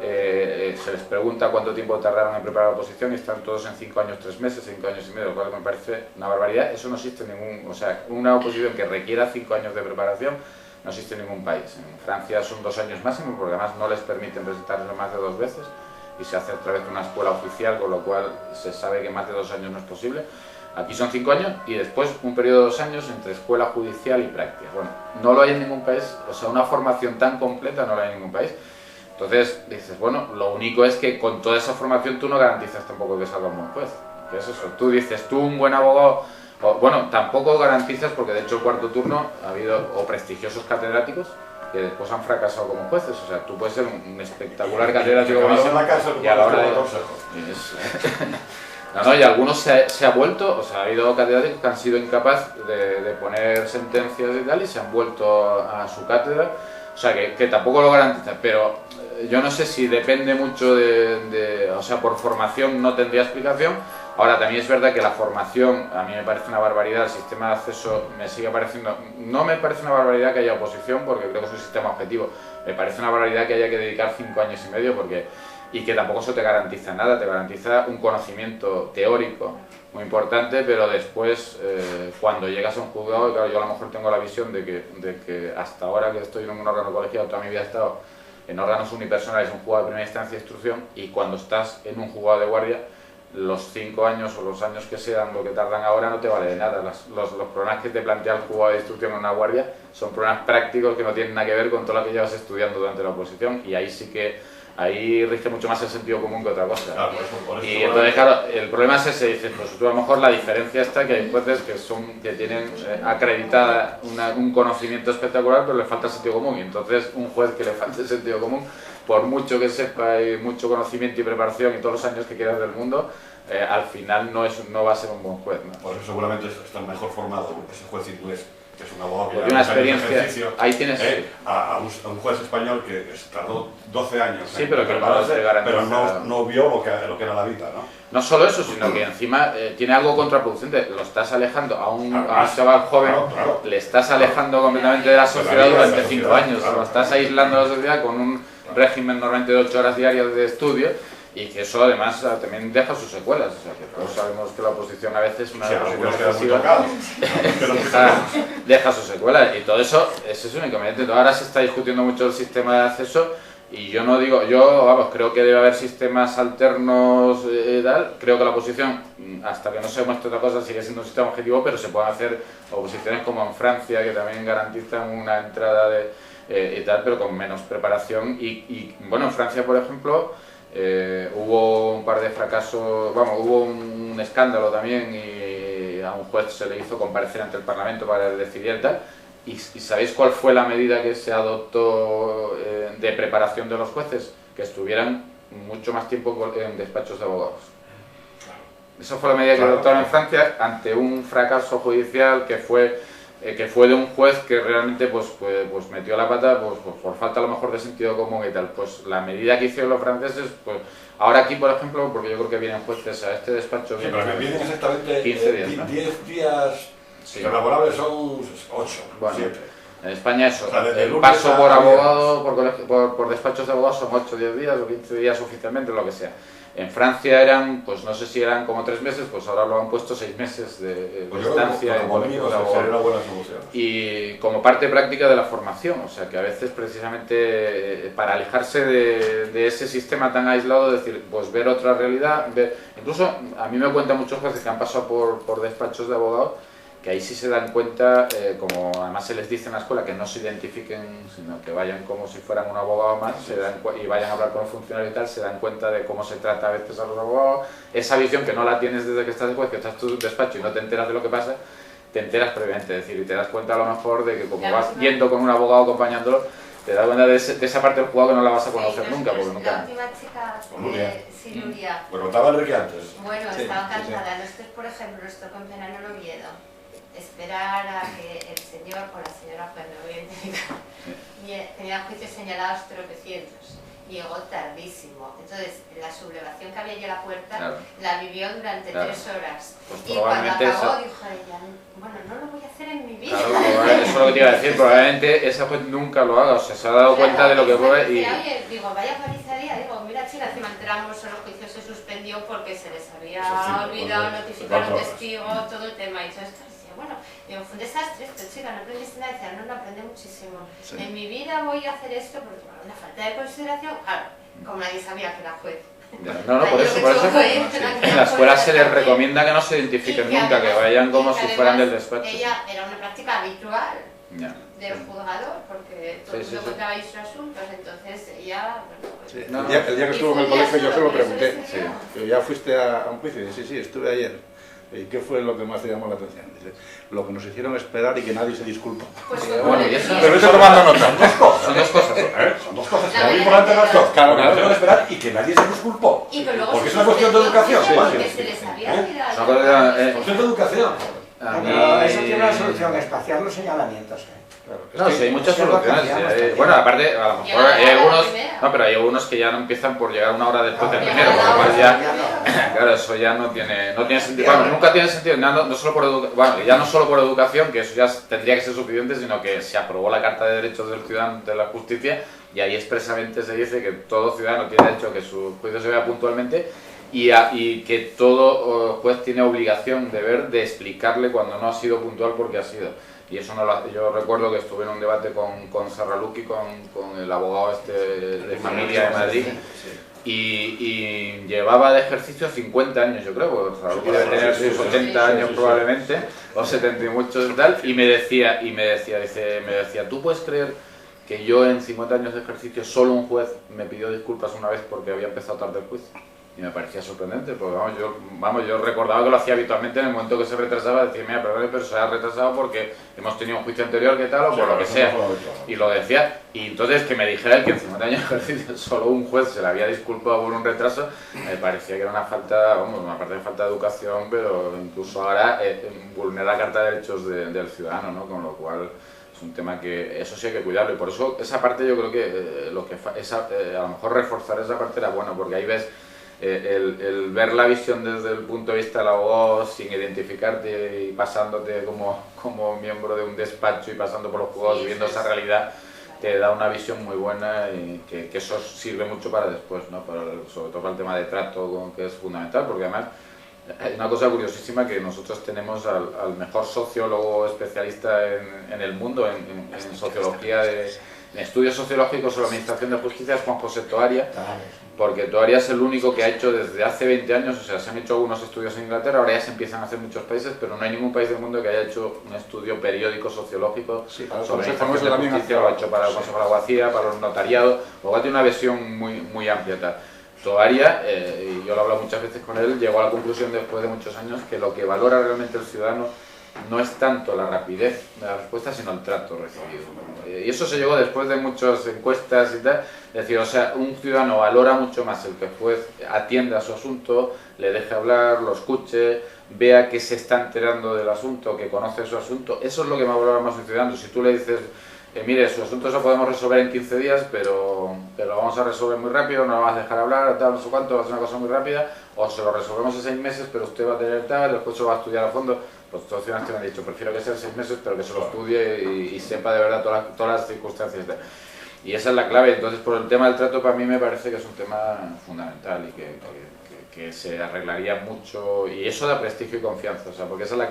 se les pregunta cuánto tiempo tardaron en preparar la oposición y están todos en 5 años, 3 meses, 5 años y medio, lo cual me parece una barbaridad. Eso no existe en ningún, o sea, una oposición que requiera 5 años de preparación no existe en ningún país. En Francia son 2 años máximo, porque además no les permiten presentarlo más de 2 veces, y se hace a través de una escuela oficial, con lo cual se sabe que más de 2 años no es posible. Aquí son 5 años y después un periodo de 2 años entre escuela judicial y práctica. Bueno, no lo hay en ningún país, o sea, una formación tan completa no la hay en ningún país. Entonces dices, bueno, lo único es que con toda esa formación tú no garantizas tampoco que salga un buen juez. ¿Qué es eso? Tú dices, tú un buen abogado, bueno, tampoco garantizas, porque de hecho el cuarto turno ha habido o prestigiosos catedráticos que después han fracasado como jueces. O sea, tú puedes ser un espectacular catedrático y a la hora de... No, y algunos se ha vuelto, o sea, ha habido catedráticos que han sido incapaces de poner sentencias y tal, y se han vuelto a su cátedra, o sea, que tampoco lo garantiza, pero yo no sé si depende mucho o sea, por formación no tendría explicación. Ahora, también es verdad que la formación, a mí me parece una barbaridad, el sistema de acceso me sigue pareciendo, no me parece una barbaridad que haya oposición, porque creo que es un sistema objetivo, me parece una barbaridad que haya que dedicar 5 años y medio, y que tampoco eso te garantiza nada, te garantiza un conocimiento teórico muy importante, pero después cuando llegas a un juzgado, claro, yo a lo mejor tengo la visión de que hasta ahora que estoy en un órgano colegiado, toda mi vida he estado en órganos unipersonales, un juzgado de primera instancia de instrucción, y cuando estás en un juzgado de guardia, los 5 años o los años que sean lo que tardan ahora no te vale de nada. Los problemas que te plantea el juzgado de instrucción en una guardia son problemas prácticos que no tienen nada que ver con todo lo que llevas estudiando durante la oposición, y ahí sí que ahí rige mucho más el sentido común que otra cosa. Claro, por eso y entonces, claro, el problema es ese, dices, pues tú a lo mejor la diferencia está que hay jueces que tienen acreditada un conocimiento espectacular, pero le falta el sentido común, y entonces un juez que le falte el sentido común, por mucho que sepa y mucho conocimiento y preparación y todos los años que quieras del mundo, al final no va a ser un buen juez, ¿no? Por eso seguramente está mejor formado ese juez inglés, que es un abogado que tiene una experiencia, ahí tienes a un juez español que tardó 12 años sí, pero que pero no vio lo que era la vida, ¿no? No solo eso, sino que encima tiene algo contraproducente, lo estás alejando a un chaval joven, le estás alejando completamente de la sociedad durante 5 años, lo estás aislando de la sociedad con un régimen normalmente de 8 horas diarias de estudio, y que eso además también deja sus secuelas. O sea, que todos sabemos que la oposición a veces, una oposición excesiva, deja sus secuelas, y todo eso es un inconveniente. Ahora se está discutiendo mucho el sistema de acceso, y yo no digo, vamos, creo que debe haber sistemas alternos y tal. Creo que la oposición, hasta que no se demuestre otra cosa, sigue siendo un sistema objetivo, pero se pueden hacer oposiciones como en Francia, que también garantizan una entrada y tal, pero con menos preparación. Y bueno, en Francia, por ejemplo, hubo un par de fracasos, vamos, hubo un escándalo también, y a un juez se le hizo comparecer ante el Parlamento para decidir y tal. ¿Y sabéis cuál fue la medida que se adoptó de preparación de los jueces? Que estuvieran mucho más tiempo en despachos de abogados. Esa fue la medida que adoptaron en Francia ante un fracaso judicial que fue de un juez que realmente pues metió la pata por falta a lo mejor de sentido común y tal. Pues la medida que hicieron los franceses, pues ahora aquí, por ejemplo, porque yo creo que vienen jueces a este despacho, sí, pero me vienen exactamente 15 días, ¿no? 10 días, sí. Los laborables son 8, bueno, 7. En España eso, o sea, el paso por abogado, por despachos de abogados son 8 o 10 días o 15 días oficialmente, lo que sea. En Francia eran, pues no sé si eran como 3 meses, pues ahora lo han puesto 6 meses de estancia en colegios de abogados. Y como parte práctica de la formación, o sea que a veces precisamente para alejarse de ese sistema tan aislado, decir, pues ver otra realidad, incluso a mí me cuentan muchos jueces que han pasado por despachos de abogados, que ahí sí se dan cuenta, como además se les dice en la escuela, que no se identifiquen, sino que vayan como si fueran un abogado más, y vayan a hablar con un funcionario y tal, se dan cuenta de cómo se trata a veces a los abogados. Esa visión que no la tienes desde que estás después, que estás en tu despacho y no te enteras de lo que pasa, te enteras previamente, es decir, y te das cuenta a lo mejor de que como vas yendo con un abogado acompañándolo, te das cuenta de esa parte del juego que no la vas a conocer nunca, porque nunca... La última chica, Nuria. Pues contaba Enrique antes. Bueno, estaba cansada. Nosotros, por ejemplo, nos tocó en Penal en Oviedo esperar a que el señor o la señora, pues me voy a identificar, tenía juicios señalados tropecientos. Llegó tardísimo. Entonces, la sublevación que había allí a la puerta, claro, la vivió durante 3 horas. Pues y cuando acabó, dijo ella, bueno, no lo voy a hacer en mi vida. Claro, eso es lo que te iba a decir, probablemente esa juez nunca lo haga, o sea, se ha dado cuenta de lo que puede y... Oye, digo, vaya paliza día, digo, mira chica, encima entramos, el juicio se suspendió porque se les había olvidado notificar al testigo, todo el tema, y todo esto. bueno, digo, fue un desastre esto, chica, no aprendiste nada, decía, no, aprendí muchísimo. Sí. En mi vida voy a hacer esto, porque bueno, la falta de consideración, claro, como nadie sabía que era juez. No, por eso, en la escuela se les recomienda que no se identifiquen nunca, que vayan como si fueran del despacho. Ella era una práctica habitual Ya. del juzgador, porque todo el Sí, mundo sí. contaba ahí sus asuntos, entonces ella, bueno, pues... Sí, No, el día que estuvo en el colegio yo se lo pregunté. Sí. Que ya fuiste a un juicio y dice, sí, estuve ayer. ¿Y qué fue lo que más te llamó la atención? Dice, lo que nos hicieron esperar y que nadie se disculpa. Pues, Bueno, y eso- Pero eso tomando nota. Son dos cosas. Son dos cosas. La Muy importantes las dos. Claro, Porque claro. no tengo que esperar y que nadie se disculpó. Y que luego Porque se es una cuestión de educación. suspendieron vale. porque se les había olvidado. Es una cosa, Cuestión de educación. a mí- Pero eso tiene una solución, espaciar los señalamientos. No, sí, hay muchas es que lo soluciones. cambiamos también. Bueno, aparte, a lo mejor Llegar a hay la algunos. primera. No, pero hay algunos que ya no empiezan por llegar una hora después del No, primero, con lo cual ya ya. no. Claro, eso ya no tiene sentido. Bueno, nunca tiene sentido, no solo por bueno, ya no solo por educación, que eso ya tendría que ser suficiente, sino que se aprobó la Carta de Derechos del Ciudadano de la Justicia y ahí expresamente se dice que todo ciudadano tiene derecho a que su juicio se vea puntualmente y que todo juez tiene obligación, deber de explicarle cuando no ha sido puntual porque ha sido. Y eso no lo hace. Yo recuerdo que estuve en un debate con Serraluki, con el abogado este de familia de Madrid, y llevaba de ejercicio 50 años, yo creo, porque Serraluki debe tener sus 80 años probablemente, o 70 y muchos y tal, y me decía, ¿tú puedes creer que yo en 50 años de ejercicio solo un juez me pidió disculpas una vez porque había empezado tarde el juicio? Y me parecía sorprendente, porque yo recordaba que lo hacía habitualmente en el momento que se retrasaba, decía, mira, perdón, pero se ha retrasado porque hemos tenido un juicio anterior, ¿qué tal? O por lo que sea. Y lo decía, y entonces que me dijera él que en 50 años de ejercicio solo un juez se le había disculpado por un retraso, me parecía que era una falta, una parte de falta de educación, pero incluso ahora vulnera la Carta de Derechos del Ciudadano, ¿no? Con lo cual es un tema que eso sí hay que cuidarlo, y por eso esa parte yo creo que a lo mejor reforzar esa parte era bueno, porque ahí ves el ver la visión desde el punto de vista del abogado sin identificarte y pasándote como miembro de un despacho y pasando por los juzgados y viendo esa realidad, te da una visión muy buena y que eso sirve mucho para después, ¿no? Sobre todo para el tema de trato, que es fundamental, porque además hay una cosa curiosísima, que nosotros tenemos al mejor sociólogo especialista en el mundo en sociología, en estudios sociológicos o la administración de justicia, es Juan José Toaria, porque Toaria es el único que ha hecho desde hace 20 años, o sea, se han hecho algunos estudios en Inglaterra, ahora ya se empiezan a hacer en muchos países, pero no hay ningún país del mundo que haya hecho un estudio periódico sociológico para el sobre Consejo administración de justicia, lo ha hecho para el Consejo de la Abogacía, para los notariados, luego tiene una visión muy amplia. Tal. Toaria, y yo lo he hablado muchas veces con él, llegó a la conclusión después de muchos años que lo que valora realmente el ciudadano no es tanto la rapidez de la respuesta, sino el trato recibido. Y eso se llegó después de muchas encuestas y tal. Es decir, o sea, un ciudadano valora mucho más el que el juez atienda a su asunto, le deje hablar, lo escuche, vea que se está enterando del asunto, que conoce su asunto. Eso es lo que más valora más un ciudadano. Si tú le dices, mire, su asunto lo podemos resolver en 15 días, pero lo vamos a resolver muy rápido, no lo vas a dejar hablar, tal, no sé cuánto, va a ser una cosa muy rápida, o se lo resolvemos en 6 meses, pero usted va a tener tal, después se lo va a estudiar a fondo. Pues todos los ciudadanos te han dicho, prefiero que sea en 6 meses, pero que se lo estudie y sepa de verdad todas las circunstancias. Y esa es la clave. Entonces, por el tema del trato, para mí me parece que es un tema fundamental y que se arreglaría mucho, y eso da prestigio y confianza, o sea, porque esa es la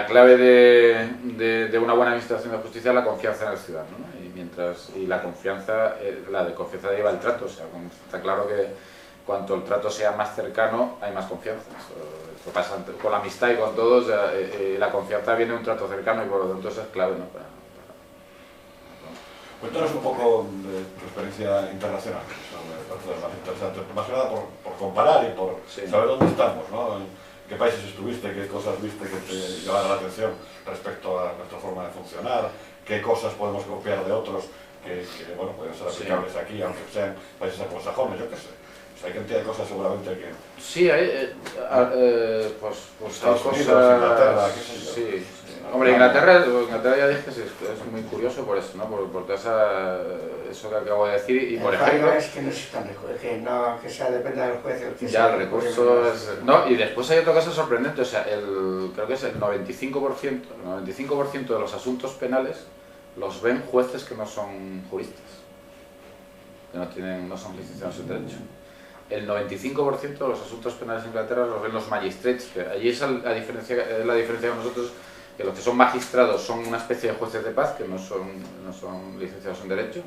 clave de una buena administración de justicia, la confianza en el ciudadano, ¿no? Y la confianza, la de confianza deriva el trato, o sea, está claro que cuanto el trato sea más cercano, hay más confianza. Esto pasa con la amistad y con todos, la confianza viene de un trato cercano y por lo tanto eso es clave, ¿no? Cuéntanos un poco de tu experiencia internacional, más interesante, más que nada por comparar y por saber dónde estamos, ¿no? En qué países estuviste, qué cosas viste que te llamaron la atención respecto a nuestra forma de funcionar, qué cosas podemos copiar de otros que bueno, pueden ser aplicables aquí, aunque sean países anglosajones, yo qué sé. O sea, hay cantidad de cosas seguramente que... Sí, hay pues Estados hay Unidos, cosas... Inglaterra, qué sé yo. Sí. Hombre, Inglaterra ya dije, es muy curioso por eso, ¿no? Por todo eso que acabo de decir, y por ejemplo... es que no es tan que sea dependa del juez el que ya sea. el recurso es... No, y después hay otra cosa sorprendente, o sea, creo que es el 95% de los asuntos penales los ven jueces que no son juristas, que no son licenciados en Derecho. El 95% de los asuntos penales en Inglaterra los ven los magistrates, que allí es la diferencia con nosotros, que los que son magistrados son una especie de jueces de paz, que no son licenciados en Derecho,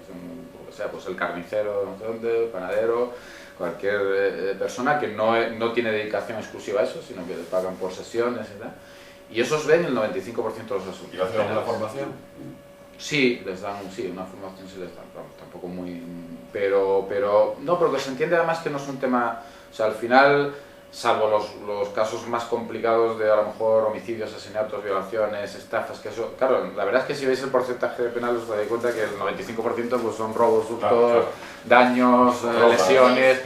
o sea, pues el carnicero, no sé dónde, el panadero, cualquier persona que no tiene dedicación exclusiva a eso, sino que le pagan por sesiones y tal. Y esos ven el 95% de los asuntos. ¿Y le hacen alguna formación? Sí, les dan, sí, una formación sí les dan, tampoco muy... Pero no, porque se entiende además que no es un tema... O sea, al final, salvo los casos más complicados de a lo mejor homicidios, asesinatos, violaciones, estafas, que eso... Claro, la verdad es que si veis el porcentaje de penales os daréis cuenta que el 95% pues son robos, hurtos, claro. Daños, lesiones,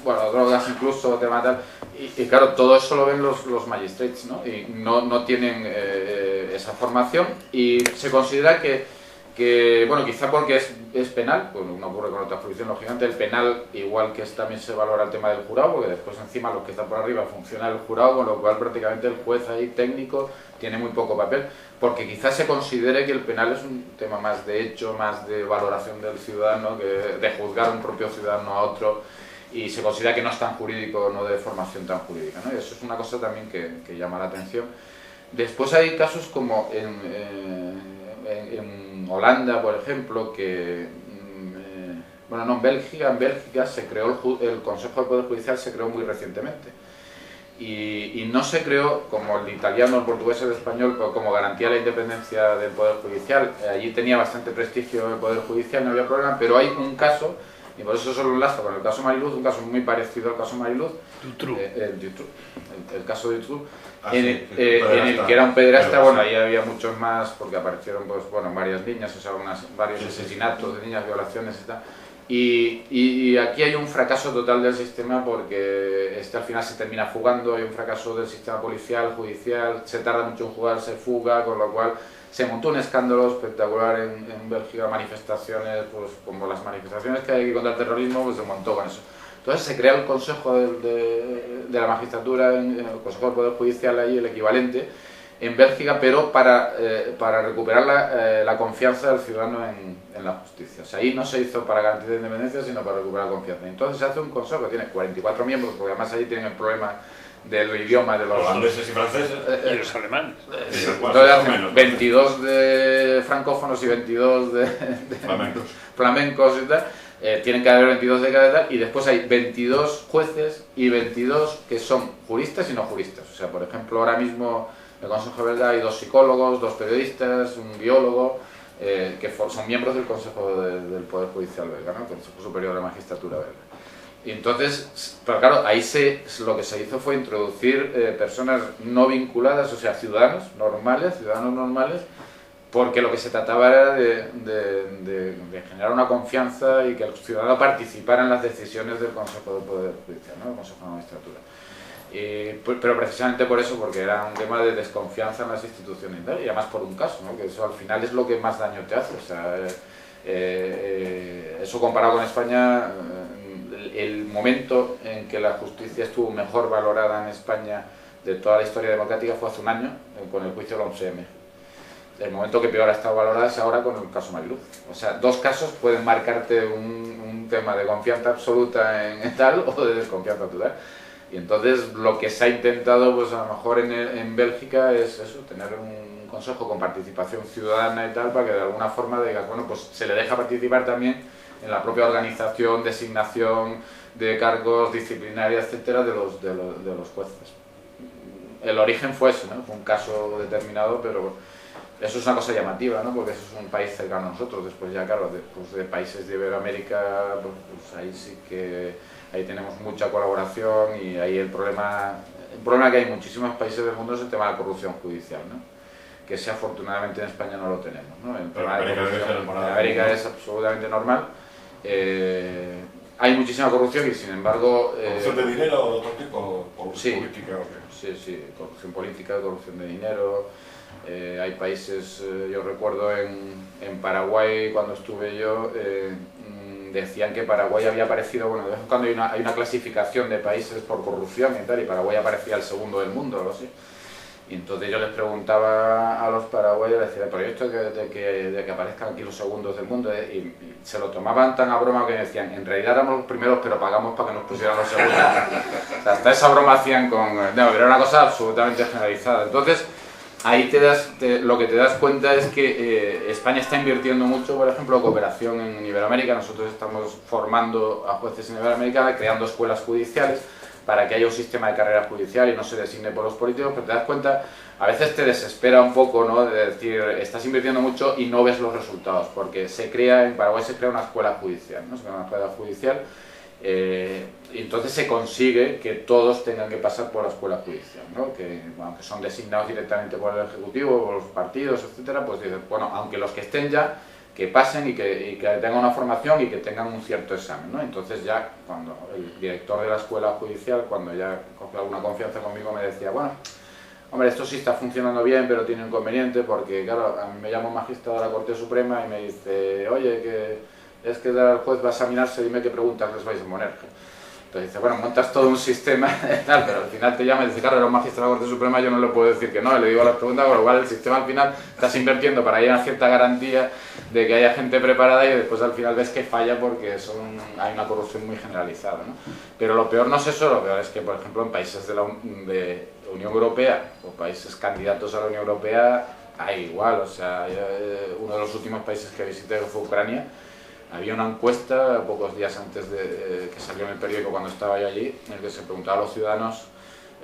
bueno, drogas incluso, tema tal... Y claro, todo eso lo ven los magistrates, ¿no? Y no tienen esa formación y se considera que bueno, quizá porque es penal, pues no ocurre con otras jurisdicciones, lógicamente el penal, igual que también se valora el tema del jurado, porque después encima los que están por arriba funciona el jurado, con lo cual prácticamente el juez ahí técnico tiene muy poco papel, porque quizás se considere que el penal es un tema más de hecho, más de valoración del ciudadano, que de juzgar a un propio ciudadano a otro, y se considera que no es tan jurídico, no de formación tan jurídica, ¿no? Y eso es una cosa también que llama la atención. Después hay casos como en Holanda, por ejemplo, que bueno, no, en Bélgica se creó el Consejo de Poder Judicial, se creó muy recientemente. Y no se creó como el italiano, el portugués, el español, como garantía de la independencia del Poder Judicial. Allí tenía bastante prestigio el Poder Judicial, no había problema, pero hay un caso, y por eso solo enlazo con el caso Mariluz, un caso muy parecido al caso Mariluz, el caso de Dutroux, en el que era un pederasta. Bueno, ahí había muchos más, porque aparecieron pues, bueno, varias niñas, o sea, varios asesinatos de niñas, violaciones y tal. Y aquí hay un fracaso total del sistema porque al final se termina fugando, hay un fracaso del sistema policial, judicial, se tarda mucho en jugar, se fuga, con lo cual se montó un escándalo espectacular en Bélgica, manifestaciones, pues como las manifestaciones que hay aquí contra el terrorismo, pues se montó con eso. Entonces se crea el Consejo de la Magistratura, el Consejo del Poder Judicial ahí, el equivalente, en Bélgica, pero para recuperar la confianza del ciudadano en la justicia. O sea, ahí no se hizo para garantía de independencia, sino para recuperar la confianza. Entonces se hace un consejo que tiene 44 miembros, porque además ahí tienen el problema del idioma de los holandeses y franceses. Y los alemanes. Entonces hacen 22 de francófonos y 22 de flamencos y tal. Tienen que haber 22 de cada tal, y después hay 22 jueces y 22 que son juristas y no juristas. O sea, por ejemplo, ahora mismo en el Consejo belga hay 2 psicólogos, 2 periodistas, un biólogo, que son miembros del Consejo del Poder Judicial belga, ¿no? El Consejo Superior de la Magistratura belga. Y entonces, pero claro, ahí lo que se hizo fue introducir personas no vinculadas, o sea, ciudadanos normales, porque lo que se trataba era de generar una confianza y que el ciudadano participara en las decisiones del Consejo del Poder Judicial, ¿no? El Consejo de la Magistratura. Pero precisamente por eso, porque era un tema de desconfianza en las instituciones y además por un caso, ¿no? Que eso al final es lo que más daño te hace. O sea, eso comparado con España, el momento en que la justicia estuvo mejor valorada en España de toda la historia democrática fue hace un año, con el juicio del 11M. El momento que peor ha estado valorada es ahora con el caso Mariluz. O sea, 2 casos pueden marcarte un tema de confianza absoluta en tal o de desconfianza total. Y entonces lo que se ha intentado, pues a lo mejor en Bélgica es eso, tener un consejo con participación ciudadana y tal, para que de alguna forma diga, bueno, pues se le deja participar también en la propia organización, designación de cargos disciplinarios, etcétera, de los jueces. El origen fue eso, ¿no? Fue un caso determinado, pero eso es una cosa llamativa, ¿no? Porque eso es un país cercano a nosotros. Después ya, claro, después de países de Iberoamérica, pues ahí sí que ahí tenemos mucha colaboración, y ahí el problema que hay en muchísimos países del mundo es el tema de la corrupción judicial, ¿no? Que ese afortunadamente en España no lo tenemos, ¿no? El tema de corrupción en América es absolutamente normal. Hay muchísima corrupción y sin embargo... ¿Corrupción de dinero o de otro tipo? Sí, política, ¿o qué? Sí, corrupción política, corrupción de dinero. Hay países, yo recuerdo en Paraguay, cuando estuve yo, decían que Paraguay había aparecido, bueno, de vez en cuando hay una clasificación de países por corrupción y tal, y Paraguay aparecía el segundo del mundo, algo así. Y entonces yo les preguntaba a los paraguayos, les decía, pero esto de que aparezcan aquí los segundos del mundo, y se lo tomaban tan a broma que decían, en realidad éramos los primeros, pero pagamos para que nos pusieran los segundos. O sea, hasta esa broma hacían con... No, pero era una cosa absolutamente generalizada. Entonces, ahí lo que te das cuenta es que España está invirtiendo mucho, por ejemplo, cooperación en Iberoamérica. Nosotros estamos formando a jueces en Iberoamérica, creando escuelas judiciales para que haya un sistema de carrera judicial y no se designe por los políticos, pero te das cuenta, a veces te desespera un poco, ¿no?, de decir, estás invirtiendo mucho y no ves los resultados, porque en Paraguay se crea una escuela judicial, ¿no? Se crea una escuela judicial, y entonces se consigue que todos tengan que pasar por la escuela judicial, ¿no? Que aunque son designados directamente por el Ejecutivo, por los partidos, etcétera, pues dicen, bueno, aunque los que estén ya, que pasen y que tengan una formación y que tengan un cierto examen, ¿no? Entonces ya, cuando el director de la escuela judicial, cuando ya cogió alguna confianza conmigo, me decía, bueno, hombre, esto sí está funcionando bien, pero tiene un inconveniente, porque claro, a mí me llama un magistrado de la Corte Suprema y me dice, oye, que es que el juez va a examinarse, dime qué preguntas les vais a poner. Entonces dice, bueno, montas todo un sistema y tal, pero al final te llama y dice, claro, era un magistrado de la Corte Suprema, yo no le puedo decir que no, le digo las preguntas, con lo cual el sistema al final estás invirtiendo para que haya una cierta garantía de que haya gente preparada y después al final ves que falla porque hay una corrupción muy generalizada, ¿no? Pero lo peor no es eso, lo peor es que, por ejemplo, en países de Unión Europea o países candidatos a la Unión Europea hay igual, o sea, uno de los últimos países que visité, que fue Ucrania, había una encuesta pocos días antes de que salió en el periódico cuando estaba yo allí, en el que se preguntaba a los ciudadanos,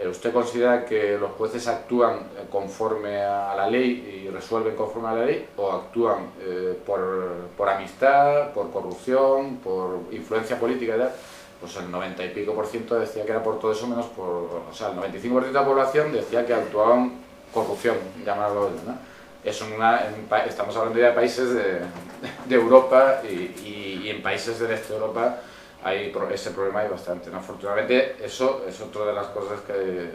¿usted considera que los jueces actúan conforme a la ley y resuelven conforme a la ley, o actúan por amistad, por corrupción, por influencia política y tal? Pues el 90 y pico % decía que era por todo eso, menos por... O sea, el 95% de la población decía que actuaban corrupción, llamarlo, ¿no? Eso estamos hablando ya de países de Europa y en países del este de Europa ese problema hay bastante, ¿no? Afortunadamente eso es otra de las cosas que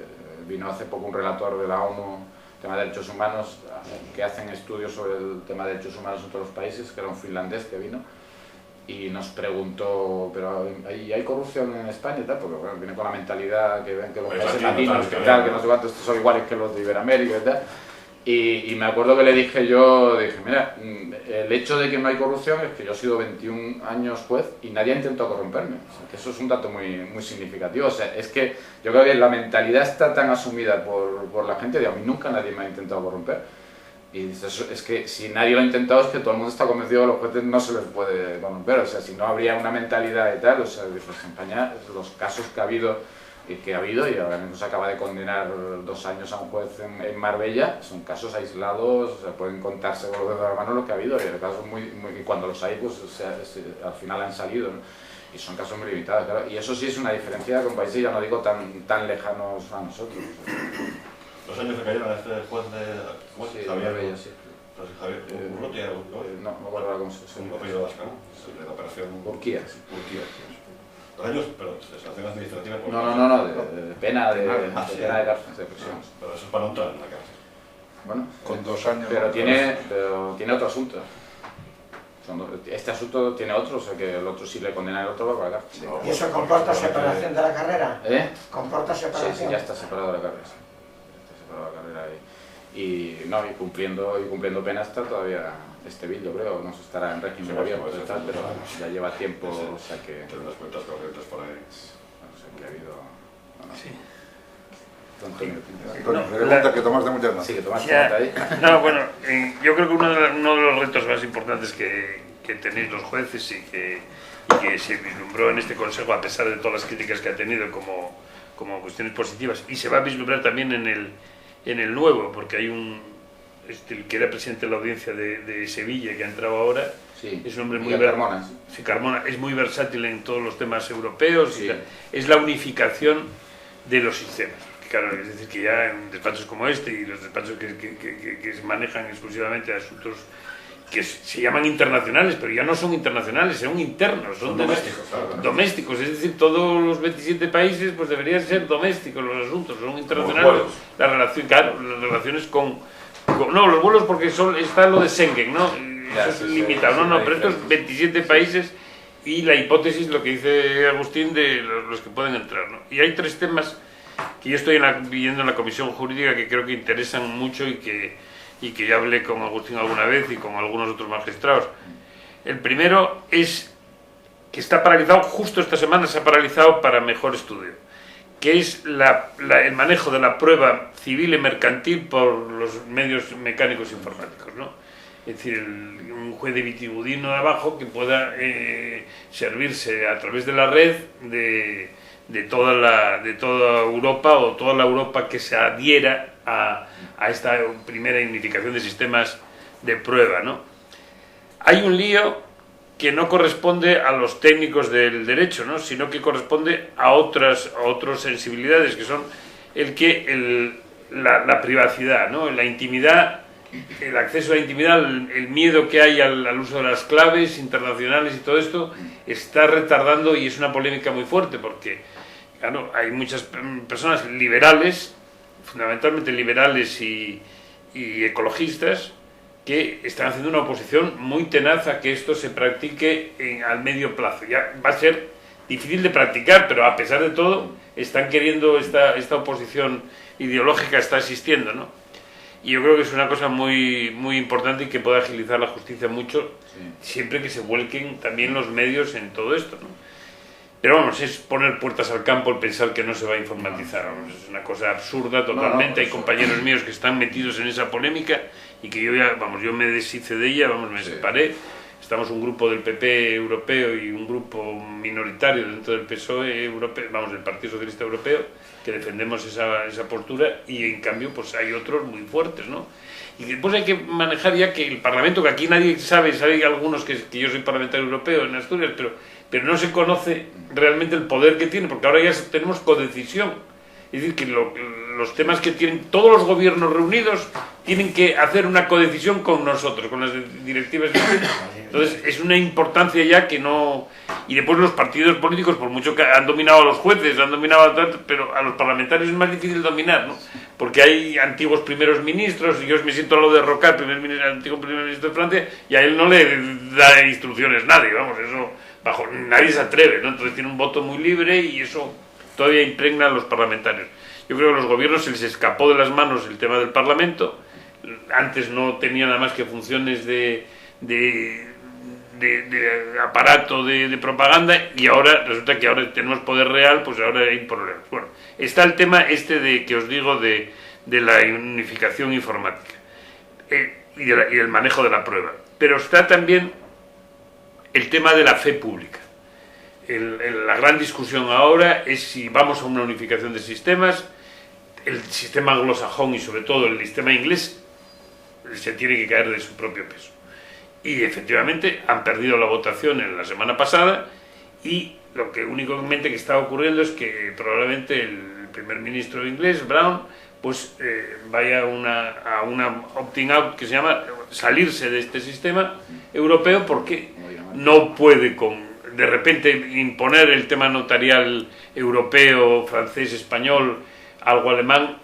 vino hace poco un relator de la ONU, tema de derechos humanos, que hacen estudios sobre el tema de derechos humanos en todos los países, que era un finlandés que vino y nos preguntó, pero ¿hay corrupción en España y tal? Porque bueno, viene con la mentalidad que ven que los países latinos, que tal, que no sé cuántos son iguales que los de Iberoamérica y tal. Y me acuerdo que le dije mira, el hecho de que no hay corrupción es que yo he sido 21 años juez y nadie ha intentado corromperme. O sea, que eso es un dato muy, muy significativo. O sea, es que yo creo que la mentalidad está tan asumida por la gente de a mí nunca nadie me ha intentado corromper. Y dices, es que si nadie lo ha intentado es que todo el mundo está convencido de que los jueces no se les puede corromper. O sea, si no habría una mentalidad y tal, o sea, dices, en España los casos que ha habido y ahora mismo se acaba de condenar 2 años a un juez en Marbella, son casos aislados, o sea, pueden contarse con los dedos de la mano lo que ha habido, y casos y cuando los hay, pues al final han salido, ¿no? Y son casos muy limitados, claro. Y eso sí es una diferencia con países, ya no digo tan lejanos a nosotros. Los años que cayeron a este juez de Javier Marbella, sí. Javier Urrutia, no me acuerdo cómo se llama. Un apellido vasco, ¿no? De la operación Urquía. Años, pero sanción administrativa por... No, de pena de cárcel, de prisión. Pero eso es para no entrar en la cárcel. Bueno, con 2 años... Pero tiene otro asunto. Este asunto tiene otro, o sea que el otro sí le condena el otro va para la cárcel. ¿Y eso comporta separación de la carrera? ¿Comporta separación? Sí, ya está separado de la carrera. Sí. Está separado de la carrera y cumpliendo pena está todavía este bill, yo creo, no se estará en régimen abierto y tal, pero ya lleva tiempo, o sea que... Tiene unas cuentas corrientes por ahí. O sea que ha habido... Sí. Antonio, pregunta que tomaste muchas más. Sí, que tomaste nota ahí. No, bueno, yo creo que uno de los retos más importantes que tenéis los jueces y que se vislumbró en este Consejo, a pesar de todas las críticas que ha tenido como cuestiones positivas, y se va a vislumbrar también en el nuevo, porque hay el que era presidente de la audiencia de Sevilla, que ha entrado ahora, sí, es un hombre muy Carmona, sí, Carmona, es muy versátil en todos los temas europeos, sí. Y es la unificación de los sistemas. Claro, es decir, que ya en despachos como este y los despachos que se manejan exclusivamente asuntos que se llaman internacionales, pero ya no son internacionales, son internos, son domésticos. Claro. Domésticos, es decir, todos los 27 países pues deberían ser domésticos los asuntos, son internacionales. La relación, claro, las relaciones no, los vuelos porque está lo de Schengen, ¿no? Ya, eso es limitado, no, pero estos 27 países y la hipótesis, lo que dice Agustín, de los que pueden entrar, ¿no? Y hay 3 temas que yo estoy viendo en la Comisión Jurídica que creo que interesan mucho y que ya hablé con Agustín alguna vez y con algunos otros magistrados. El primero es que está paralizado, justo esta semana se ha paralizado para mejor estudio, que es el manejo de la prueba civil y mercantil por los medios mecánicos informáticos, ¿no? Es decir, un juez de Vitigudino de abajo que pueda servirse a través de la red de toda Europa, o toda la Europa que se adhiera a esta primera unificación de sistemas de prueba, ¿no? Hay un lío que no corresponde a los técnicos del derecho, ¿no? Sino que corresponde a otras sensibilidades, que son la privacidad, ¿no? La intimidad, el acceso a la intimidad, el miedo que hay al uso de las claves internacionales y todo esto está retardando, y es una polémica muy fuerte porque, claro, hay muchas personas liberales, fundamentalmente liberales y ecologistas, que están haciendo una oposición muy tenaz a que esto se practique al medio plazo. Ya va a ser difícil de practicar, pero a pesar de todo están queriendo, esta oposición ideológica está existiendo, ¿no? Y yo creo que es una cosa muy, muy importante y que puede agilizar la justicia mucho, siempre que se vuelquen también los medios en todo esto, ¿no? Pero vamos, es poner puertas al campo el pensar que no se va a informatizar, vamos, es una cosa absurda totalmente. Hay compañeros míos que están metidos en esa polémica y que yo me deshice de ella, me separé. Estamos un grupo del PP europeo y un grupo minoritario dentro del PSOE europeo, del Partido Socialista Europeo, que defendemos esa postura, y en cambio pues hay otros muy fuertes, ¿no? Y después hay que manejar ya que el Parlamento, que aquí nadie sabe algunos que yo soy parlamentario europeo en Asturias, pero no se conoce realmente el poder que tiene, porque ahora ya tenemos codecisión. Es decir, que los temas que tienen todos los gobiernos reunidos tienen que hacer una codecisión con nosotros, con las directivas. Entonces es una importancia ya que no... Y después los partidos políticos, por mucho que han dominado a los jueces, han dominado a tanto, pero a los parlamentarios es más difícil dominar, ¿no? Porque hay antiguos primeros ministros, y yo me siento a lo de Rocard, antiguo primer ministro de Francia, y a él no le da instrucciones nadie, eso nadie se atreve, ¿no? Entonces tiene un voto muy libre y eso todavía impregna a los parlamentarios. Yo creo que a los gobiernos se les escapó de las manos el tema del Parlamento. Antes no tenía nada más que funciones de aparato de propaganda, y ahora resulta que ahora tenemos poder real, pues ahora hay problemas. Bueno, está el tema que os digo de la unificación informática y el manejo de la prueba. Pero está también el tema de la fe pública. La gran discusión ahora es si vamos a una unificación de sistemas. El sistema anglosajón y sobre todo el sistema inglés se tiene que caer de su propio peso. Y efectivamente han perdido la votación en la semana pasada, y lo que únicamente que está ocurriendo es que probablemente el primer ministro inglés, Brown, pues vaya a una opting out, que se llama salirse de este sistema europeo, porque no puede de repente imponer el tema notarial europeo, francés, español, algo alemán,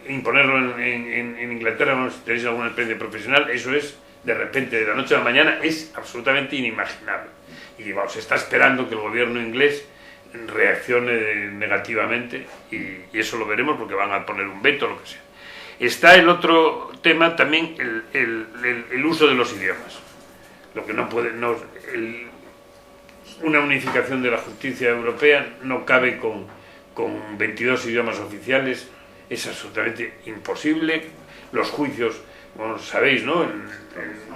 imponerlo en Inglaterra, si tenéis alguna experiencia profesional, eso es de repente, de la noche a la mañana, es absolutamente inimaginable. Y se está esperando que el gobierno inglés reaccione negativamente, y eso lo veremos porque van a poner un veto o lo que sea. Está el otro tema también, el uso de los idiomas. Lo que no puede... una unificación de la justicia europea no cabe con 22 idiomas oficiales, es absolutamente imposible. Los juicios, como sabéis, ¿no? En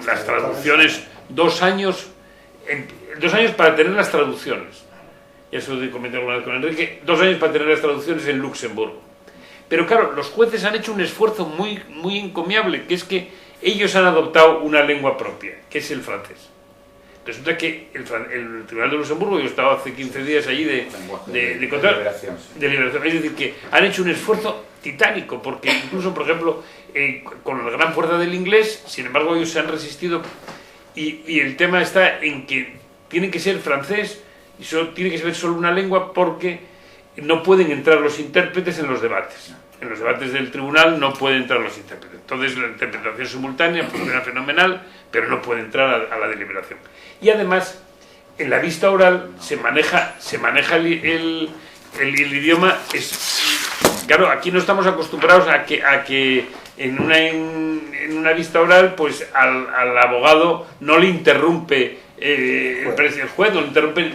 las traducciones, 2 años para tener las traducciones. Ya se lo comenté alguna vez con Enrique, 2 años para tener las traducciones en Luxemburgo. Pero claro, los jueces han hecho un esfuerzo muy, muy encomiable, que es que ellos han adoptado una lengua propia, que es el francés. Resulta que el Tribunal de Luxemburgo, yo estaba hace 15 días allí de liberación. Es decir, que han hecho un esfuerzo titánico, porque incluso, por ejemplo, con la gran fuerza del inglés, sin embargo, ellos se han resistido, y el tema está en que tiene que ser francés, y tiene que ser solo una lengua, porque no pueden entrar los intérpretes en los debates. En los debates del tribunal no pueden entrar los intérpretes. Entonces la interpretación simultánea funciona fenomenal, pero no puede entrar a la deliberación. Y además, en la vista oral se maneja el idioma. Claro, aquí no estamos acostumbrados a que en una vista oral, pues al abogado no le interrumpe el juez, no le interrumpe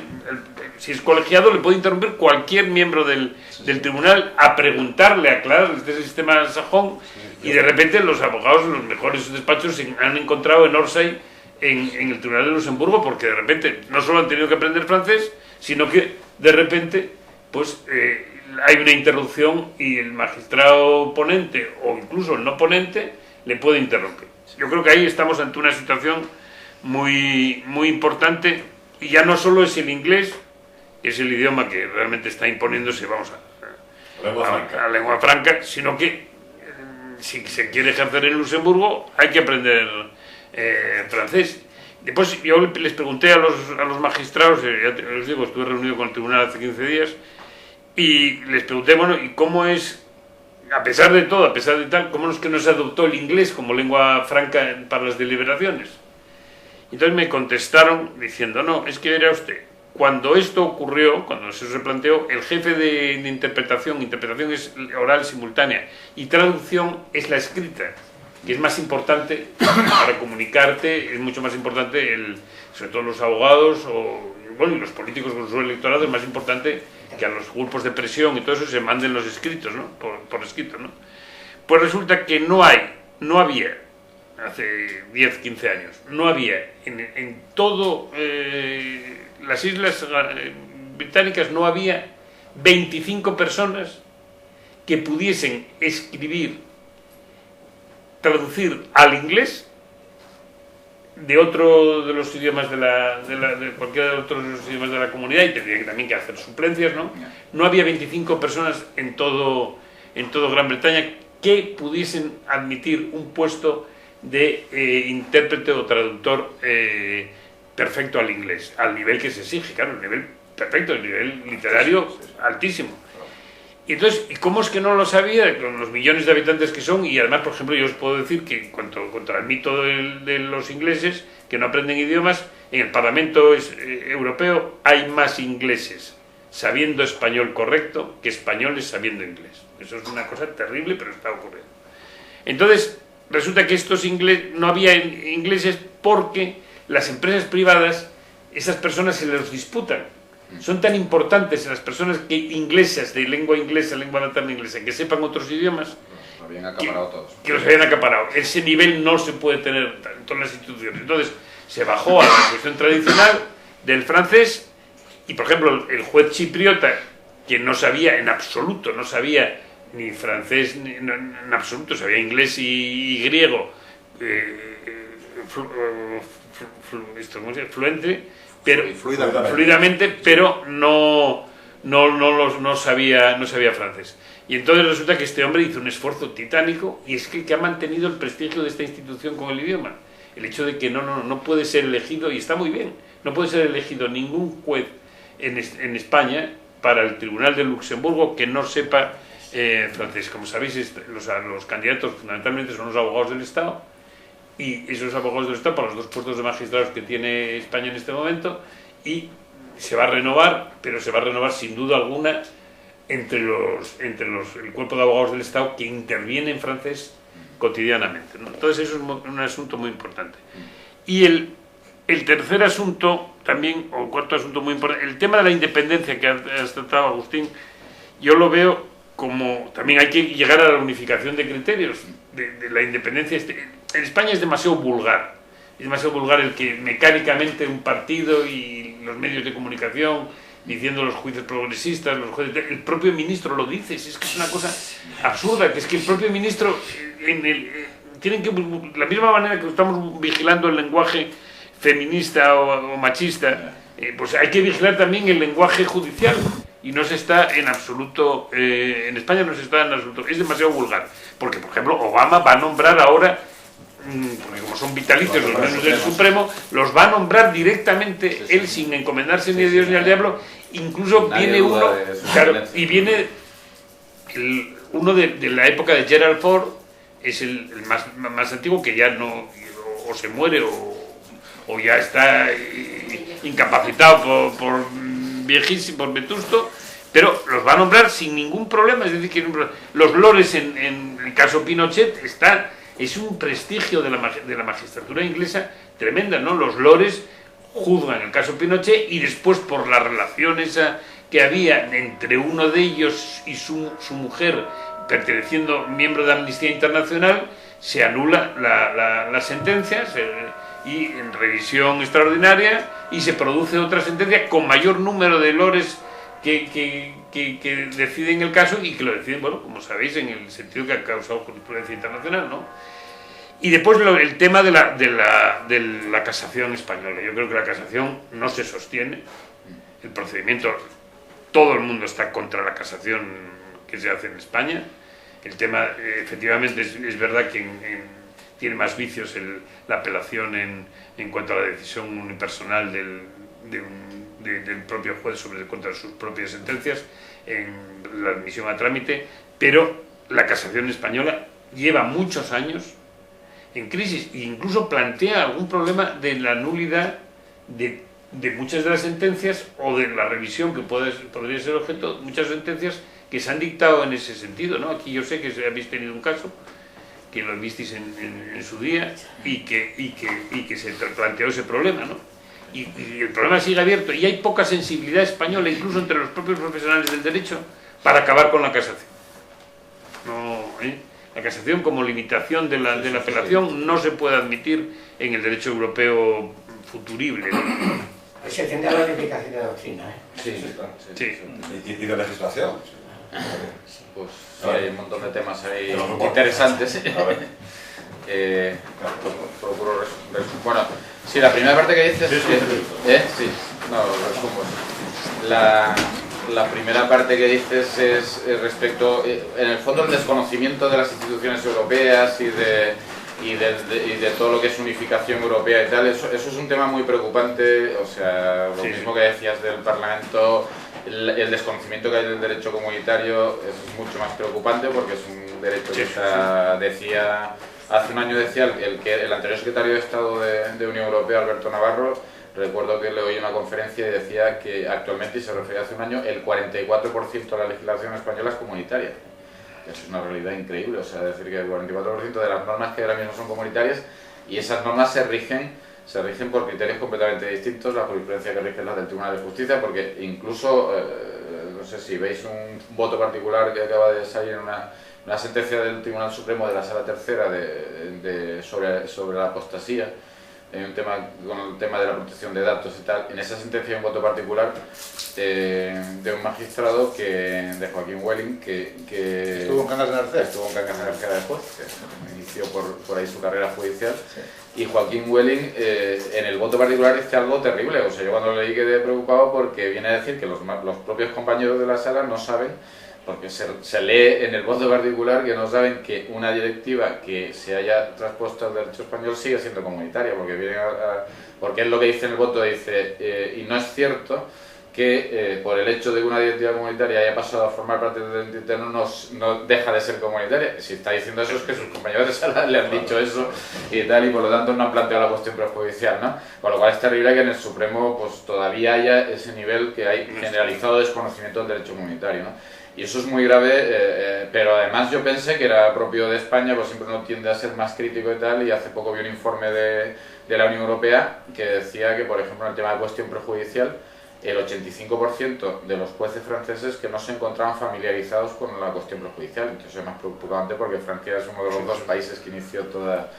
si es colegiado, le puede interrumpir cualquier miembro del tribunal a preguntarle, a aclarar este sistema sajón, y de repente los abogados, los mejores despachos, se han encontrado en Orsay, en el Tribunal de Luxemburgo, porque de repente no solo han tenido que aprender francés, sino que de repente pues hay una interrupción y el magistrado ponente o incluso el no ponente le puede interrumpir. Yo creo que ahí estamos ante una situación muy importante, y ya no solo es el inglés, es el idioma que realmente está imponiéndose, vamos a lengua franca, sino que si se quiere ejercer en Luxemburgo hay que aprender francés. Después yo les pregunté a los magistrados, ya les digo, estuve reunido con el tribunal hace 15 días, y les pregunté, bueno, ¿y cómo es, a pesar de todo, a pesar de tal, cómo es que no se adoptó el inglés como lengua franca para las deliberaciones? Entonces me contestaron diciendo, no, es que verá usted, cuando esto ocurrió, cuando eso se planteó, el jefe de interpretación es oral simultánea, y traducción es la escrita, que es más importante para comunicarte, es mucho más importante, sobre todo los abogados y los políticos con su electorado, es más importante que a los grupos de presión y todo eso se manden los escritos, ¿no? Por escrito, ¿no? Pues resulta que no había, hace 10, 15 años, no había en todo las islas británicas, no había 25 personas que pudiesen traducir al inglés de otro de los idiomas de cualquiera de otros idiomas de la comunidad, y tendría también que hacer suplencias, ¿no? No había 25 personas en todo Gran Bretaña que pudiesen admitir un puesto de intérprete o traductor perfecto al inglés, al nivel que se exige, claro, el nivel perfecto, el nivel literario altísimo. Y entonces, ¿y cómo es que no lo sabía con los millones de habitantes que son? Y además, por ejemplo, yo os puedo decir que contra el mito de los ingleses que no aprenden idiomas, en el Parlamento Europeo hay más ingleses sabiendo español correcto que españoles sabiendo inglés. Eso es una cosa terrible, pero está ocurriendo. Entonces, resulta que no había ingleses porque las empresas privadas, esas personas se los disputan. Son tan importantes las personas inglesas, de lengua inglesa, lengua materna inglesa, que sepan otros idiomas, los habían acaparado todos. Que los habían acaparado. Ese nivel no se puede tener en todas las instituciones. Entonces, se bajó a la cuestión tradicional del francés, y por ejemplo, el juez chipriota, que no sabía en absoluto, no sabía ni francés, en absoluto, sabía inglés y griego, fluente, pero fluidamente, pero no sabía francés. Y entonces resulta que este hombre hizo un esfuerzo titánico, y es que ha mantenido el prestigio de esta institución con el idioma. El hecho de que no puede ser elegido, y está muy bien, no puede ser elegido ningún juez en España para el Tribunal de Luxemburgo que no sepa francés. Como sabéis, los candidatos fundamentalmente son los abogados del Estado, y esos abogados del Estado para los 2 puestos de magistrados que tiene España en este momento, y se va a renovar, pero se va a renovar sin duda alguna entre el cuerpo de abogados del Estado que interviene en francés cotidianamente, ¿no? Entonces eso es un asunto muy importante. Y el tercer asunto también, o cuarto asunto muy importante, el tema de la independencia que has tratado, Agustín, yo lo veo como también hay que llegar a la unificación de criterios de la independencia. En España es demasiado vulgar el que mecánicamente un partido y los medios de comunicación diciendo los jueces progresistas, el propio ministro lo dice, es que es una cosa absurda, que es que el propio ministro tienen que, la misma manera que estamos vigilando el lenguaje feminista o machista, pues hay que vigilar también el lenguaje judicial, y no se está en absoluto, en España no se está en absoluto, es demasiado vulgar, porque por ejemplo Obama va a nombrar ahora, porque como son vitalicios los miembros del Supremo, los va a nombrar directamente él, sin encomendarse ni a Dios ni al diablo. Incluso viene uno, claro, y viene uno de la época de Gerald Ford, es el más antiguo, que ya no, o se muere o ya está incapacitado por viejísimo, por vetusto, pero los va a nombrar sin ningún problema. Es decir, que los lores en el caso Pinochet es un prestigio de la magistratura inglesa tremenda, ¿no? Los lores juzgan el caso Pinochet y después por la relación esa que había entre uno de ellos y su mujer, perteneciendo miembro de Amnistía Internacional, se anula la sentencia y en revisión extraordinaria y se produce otra sentencia con mayor número de lores que deciden el caso y que lo deciden, bueno, como sabéis, en el sentido que ha causado jurisprudencia internacional, ¿no? Y después el tema de la casación española. Yo creo que la casación no se sostiene. El procedimiento, todo el mundo está contra la casación que se hace en España. El tema, efectivamente, es verdad que tiene más vicios la apelación en cuanto a la decisión unipersonal del propio juez contra sus propias sentencias, en la admisión a trámite, pero la casación española lleva muchos años en crisis e incluso plantea algún problema de la nulidad de muchas de las sentencias o de la revisión que podría ser objeto de muchas sentencias que se han dictado en ese sentido, ¿no? Aquí yo sé que habéis tenido un caso que lo visteis en su día y que se planteó ese problema, ¿no? Y el problema sigue abierto y hay poca sensibilidad española, incluso entre los propios profesionales del derecho, para acabar con la casación. La casación como limitación de la apelación no se puede admitir en el derecho europeo futurible, ¿no? Ahí se tendrá la unificación de doctrina, ¿eh? Sí, claro. Sí. Y de legislación. Pues sí, hay un montón de temas ahí interesantes. Procuro bueno, sí, la primera parte que dices sí, no, lo resumo. La primera parte que dices es respecto, en el fondo, el desconocimiento de las instituciones europeas y de todo lo que es unificación europea y tal. Eso es un tema muy preocupante. O sea, lo mismo que decías del Parlamento, el desconocimiento que hay del derecho comunitario es mucho más preocupante, porque es un derecho que decía, hace un año decía el anterior secretario de Estado de Unión Europea, Alberto Navarro. Recuerdo que le oí una conferencia y decía que actualmente, y se refería hace un año, el 44% de la legislación española es comunitaria. Eso es una realidad increíble, o sea, decir que el 44% de las normas que ahora mismo son comunitarias, y esas normas se rigen por criterios completamente distintos, la jurisprudencia que rige la del Tribunal de Justicia, porque incluso, no sé si veis un voto particular que acaba de salir en una sentencia del Tribunal Supremo de la Sala Tercera sobre la apostasía, con el tema de la protección de datos y tal. En esa sentencia hay un voto particular de un magistrado, de Joaquín Welling, que estuvo en Cangas de Narcea. Estuvo en Cangas de Narcea de juez, que inició por ahí su carrera judicial. Sí. Y Joaquín Welling, en el voto particular, dice algo terrible. O sea, yo cuando lo leí quedé preocupado, porque viene a decir que los propios compañeros de la sala no saben, porque se lee en el voto particular, que no saben que una directiva que se haya traspuesto al derecho español sigue siendo comunitaria, porque es lo que dice en el voto, dice, y no es cierto que por el hecho de que una directiva comunitaria haya pasado a formar parte del derecho interno no deja de ser comunitaria. Si está diciendo eso es que sus compañeros de sala le han dicho eso y tal, y por lo tanto no han planteado la cuestión prejudicial, ¿no? Con lo cual es terrible que en el Supremo pues todavía haya ese nivel que hay generalizado de desconocimiento del derecho comunitario, ¿no? Y eso es muy grave, pero además yo pensé que era propio de España, pues siempre uno tiende a ser más crítico y tal, y hace poco vi un informe de la Unión Europea que decía que, por ejemplo, en el tema de cuestión prejudicial, el 85% de los jueces franceses que no se encontraban familiarizados con la cuestión prejudicial. Entonces es más preocupante porque Francia es uno de los dos países que inició toda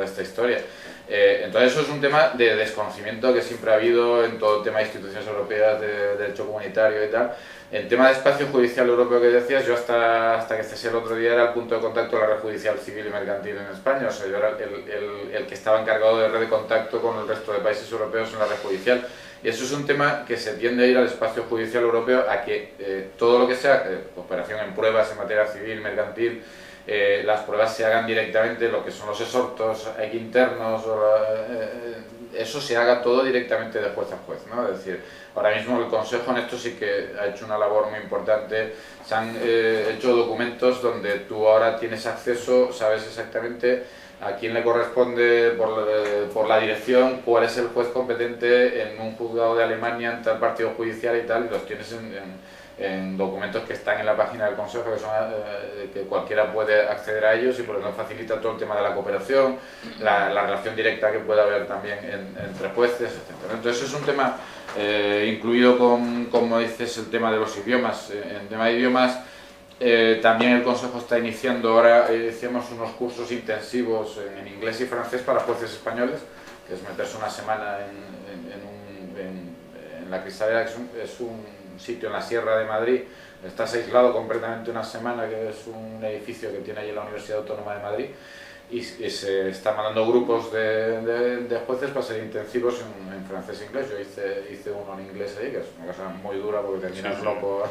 esta historia. Entonces eso es un tema de desconocimiento que siempre ha habido en todo el tema de instituciones europeas, de derecho comunitario y tal. El tema de espacio judicial europeo que decías, yo hasta que cesé el otro día era el punto de contacto de la red judicial civil y mercantil en España. O sea, yo era el que estaba encargado de red de contacto con el resto de países europeos en la red judicial. Y eso es un tema que se tiende a ir al espacio judicial europeo, a que todo lo que sea operación en pruebas en materia civil, mercantil, las pruebas se hagan directamente, lo que son los exhortos internos, eso se haga todo directamente de juez a juez, ¿no? Es decir, ahora mismo el Consejo en esto sí que ha hecho una labor muy importante. Se han hecho documentos donde tú ahora tienes acceso, sabes exactamente a quién le corresponde por la dirección, cuál es el juez competente en un juzgado de Alemania, en tal partido judicial y tal, y los tienes en documentos que están en la página del Consejo, que, son, que cualquiera puede acceder a ellos, y por lo tanto facilita todo el tema de la cooperación, la relación directa que puede haber también entre jueces, etc. Entonces es un tema incluido con, como dices, el tema de los idiomas. En tema de idiomas, también el Consejo está iniciando ahora, hicimos unos cursos intensivos en inglés y francés para jueces españoles, que es meterse una semana en la Cristalera, que es un sitio en la Sierra de Madrid. Estás aislado completamente una semana, que es un edificio que tiene allí la Universidad Autónoma de Madrid, y se están mandando grupos de jueces para ser intensivos en francés e inglés. Yo hice uno en inglés ahí, que es una cosa muy dura porque terminas loco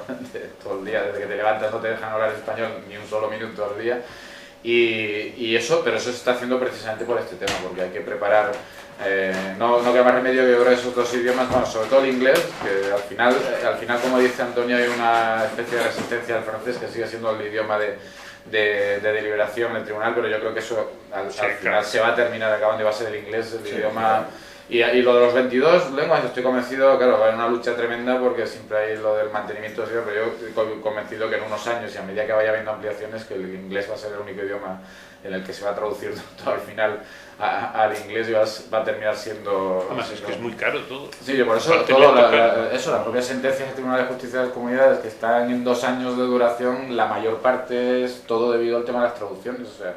todo el día, desde que te levantas no te dejan hablar español ni un solo minuto al día. Y eso, pero eso se está haciendo precisamente por este tema, porque hay que preparar, no queda más remedio que ahora esos dos idiomas, bueno, sobre todo el inglés, que al final, como dice Antonio, hay una especie de resistencia al francés que sigue siendo el idioma de deliberación en el tribunal, pero yo creo que eso al final se va a terminar acabando y va a ser el inglés el idioma. Claro. Y lo de los 22 lenguas, estoy convencido, claro, va a haber una lucha tremenda porque siempre hay lo del mantenimiento de ese idioma, pero yo estoy convencido que en unos años y a medida que vaya habiendo ampliaciones, que el inglés va a ser el único idioma en el que se va a traducir todo al final al inglés, y va a terminar siendo... Además es que es muy caro todo. Sí, yo por eso, las propias sentencias del Tribunal de Justicia de las Comunidades, que están en 2 años de duración, la mayor parte es todo debido al tema de las traducciones, o sea,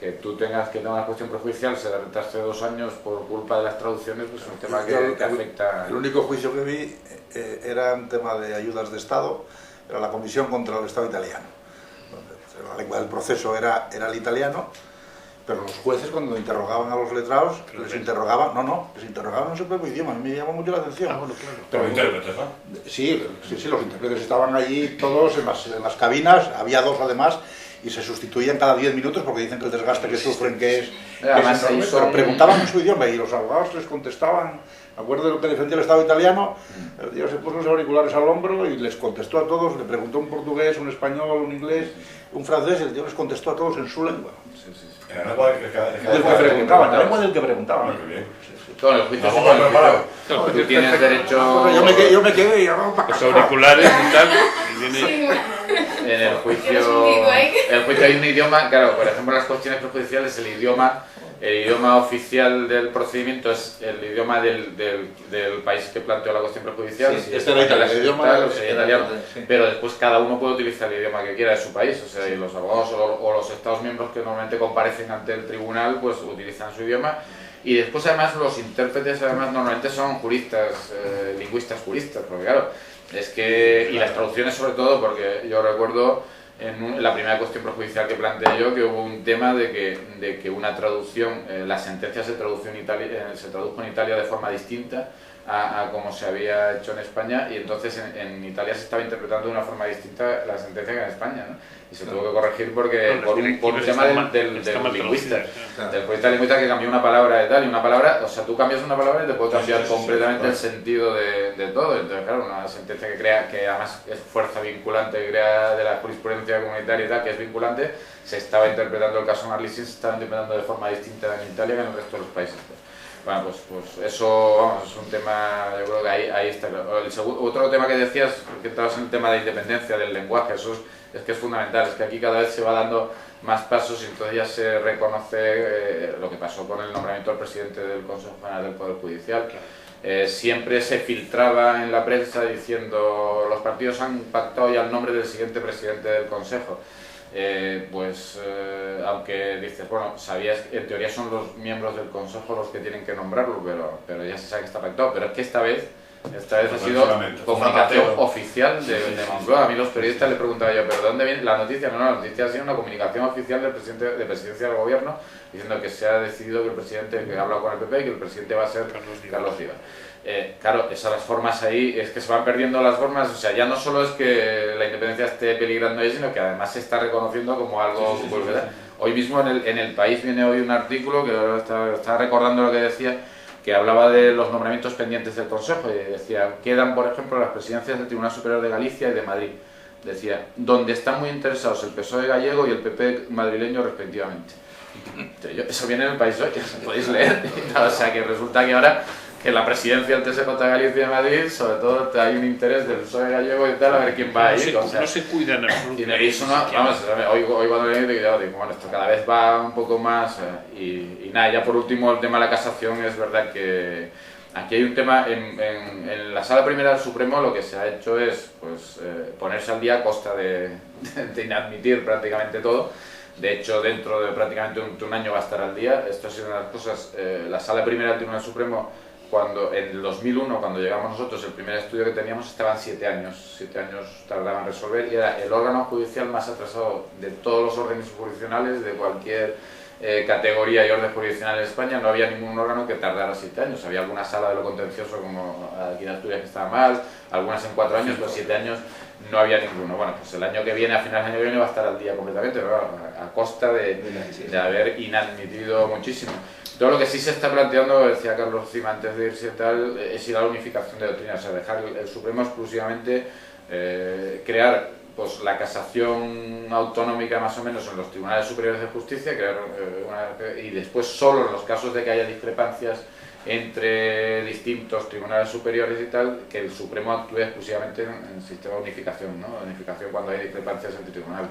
que tú tengas que tener una cuestión prejudicial, se la retrase 2 años por culpa de las traducciones, pues es un tema que afecta... El único juicio que vi era un tema de ayudas de Estado, era la Comisión contra el Estado italiano. La lengua del proceso era el italiano, pero los jueces cuando interrogaban a los letrados, les interrogaban en su propio idioma. A mí me llamó mucho la atención. Bueno, claro. Pero intérpretes, ¿no? Sí, los intérpretes estaban allí todos en las cabinas, había 2 además, y se sustituían cada 10 minutos porque dicen que el desgaste que sufren que es enorme, pero preguntaban en su idioma y los abogados les contestaban. Me acuerdo de lo que defendía el Estado italiano, el tío se puso los auriculares al hombro y les contestó a todos, le preguntó un portugués, un español, un inglés, un francés, y el tío les contestó a todos en su lengua. En la lengua del que preguntaban, la lengua del que preguntaban. Todo el juicio tú tienes derecho... Yo me quedé y... Los auriculares y tal, y viene... En el juicio hay un idioma, claro, por ejemplo, las cuestiones prejudiciales, el idioma oficial del procedimiento es el idioma del país que planteó la cuestión prejudicial. Sí, este era el idioma italiano, pero después cada uno puede utilizar el idioma que quiera de su país, o sea, y los abogados o los Estados miembros que normalmente comparecen ante el tribunal, pues utilizan su idioma. Y después además los intérpretes normalmente son juristas, lingüistas juristas, porque claro, es que, y las traducciones sobre todo, porque yo recuerdo en la primera cuestión prejudicial que planteé yo que hubo un tema de que una traducción, la sentencia se tradujo en Italia de forma distinta a como se había hecho en España, y entonces en Italia se estaba interpretando de una forma distinta la sentencia que en España, ¿no? Y se tuvo que corregir porque por un tema del lingüista, del jurista lingüista, que cambió una palabra de tal, y una palabra, o sea, tú cambias una palabra y te puede cambiar completamente el sentido de todo. Entonces, claro, una sentencia que además es fuerza vinculante, que crea de la jurisprudencia comunitaria y tal, que es vinculante, se estaba interpretando el caso Marlissin, se estaba interpretando de forma distinta en Italia que en el resto de los países. Bueno, pues eso, vamos, es un tema, yo creo que ahí está. Otro tema que decías, que estabas en el tema de la independencia del lenguaje, eso es que es fundamental, es que aquí cada vez se va dando más pasos y entonces ya se reconoce lo que pasó con el nombramiento del presidente del Consejo General del Poder Judicial. Siempre se filtraba en la prensa diciendo los partidos han pactado ya el nombre del siguiente presidente del Consejo. Aunque dices, bueno, sabías, en teoría son los miembros del Consejo los que tienen que nombrarlo, pero ya se sabe que está pactado. Pero es que esta vez ha sido comunicación oficial de Moncloa. A mí los periodistas les preguntaba yo, ¿pero dónde viene la noticia? No, la noticia ha sido una comunicación oficial del presidente de presidencia del gobierno diciendo que se ha decidido que el presidente, que ha hablado con el PP, que el presidente va a ser Carlos Vivar. Claro, esas formas ahí, es que se van perdiendo las formas, o sea, ya no solo es que la independencia esté peligrando ahí, sino que además se está reconociendo como algo... Hoy mismo en el País viene hoy un artículo, que ahora estaba recordando lo que decía, que hablaba de los nombramientos pendientes del Consejo, y decía, quedan por ejemplo las presidencias del Tribunal Superior de Galicia y de Madrid. Decía, donde están muy interesados el PSOE gallego y el PP madrileño respectivamente. Eso viene en el País hoy, podéis leer. O sea que resulta que ahora que la presidencia del TSJ Galicia de Madrid, sobre todo hay un interés del PSOE gallego y tal, a ver quién va a ir. No se cuidan absolutamente. Y eso no, vamos, hoy cuando le digo, bueno, esto cada vez va un poco más, y nada, ya por último el tema de la casación, es verdad que aquí hay un tema, en la Sala Primera del Supremo lo que se ha hecho es pues, ponerse al día a costa de inadmitir prácticamente todo. De hecho, dentro de prácticamente un año va a estar al día. Esto ha sido una de las cosas, la Sala Primera del Tribunal Supremo, cuando en el 2001, cuando llegamos nosotros, el primer estudio que teníamos, estaban 7 años. 7 años tardaban en resolver y era el órgano judicial más atrasado de todos los órdenes jurisdiccionales, de cualquier categoría y orden jurisdiccional en España. No había ningún órgano que tardara 7 años. Había alguna sala de lo contencioso, como aquí en Asturias, que estaba mal, algunas en 4 años, pues 7 años no había ninguno. Bueno, pues el año que viene, a finales del año que viene, va a estar al día completamente, pero a costa de haber inadmitido muchísimo. Todo lo que sí se está planteando, decía Carlos Cima antes de irse tal, es ir a la unificación de doctrinas, o sea, dejar el Supremo exclusivamente, crear pues la casación autonómica más o menos en los tribunales superiores de justicia, y después solo en los casos de que haya discrepancias entre distintos tribunales superiores y tal, que el Supremo actúe exclusivamente en sistema de unificación, ¿no? Unificación cuando hay discrepancias entre tribunales.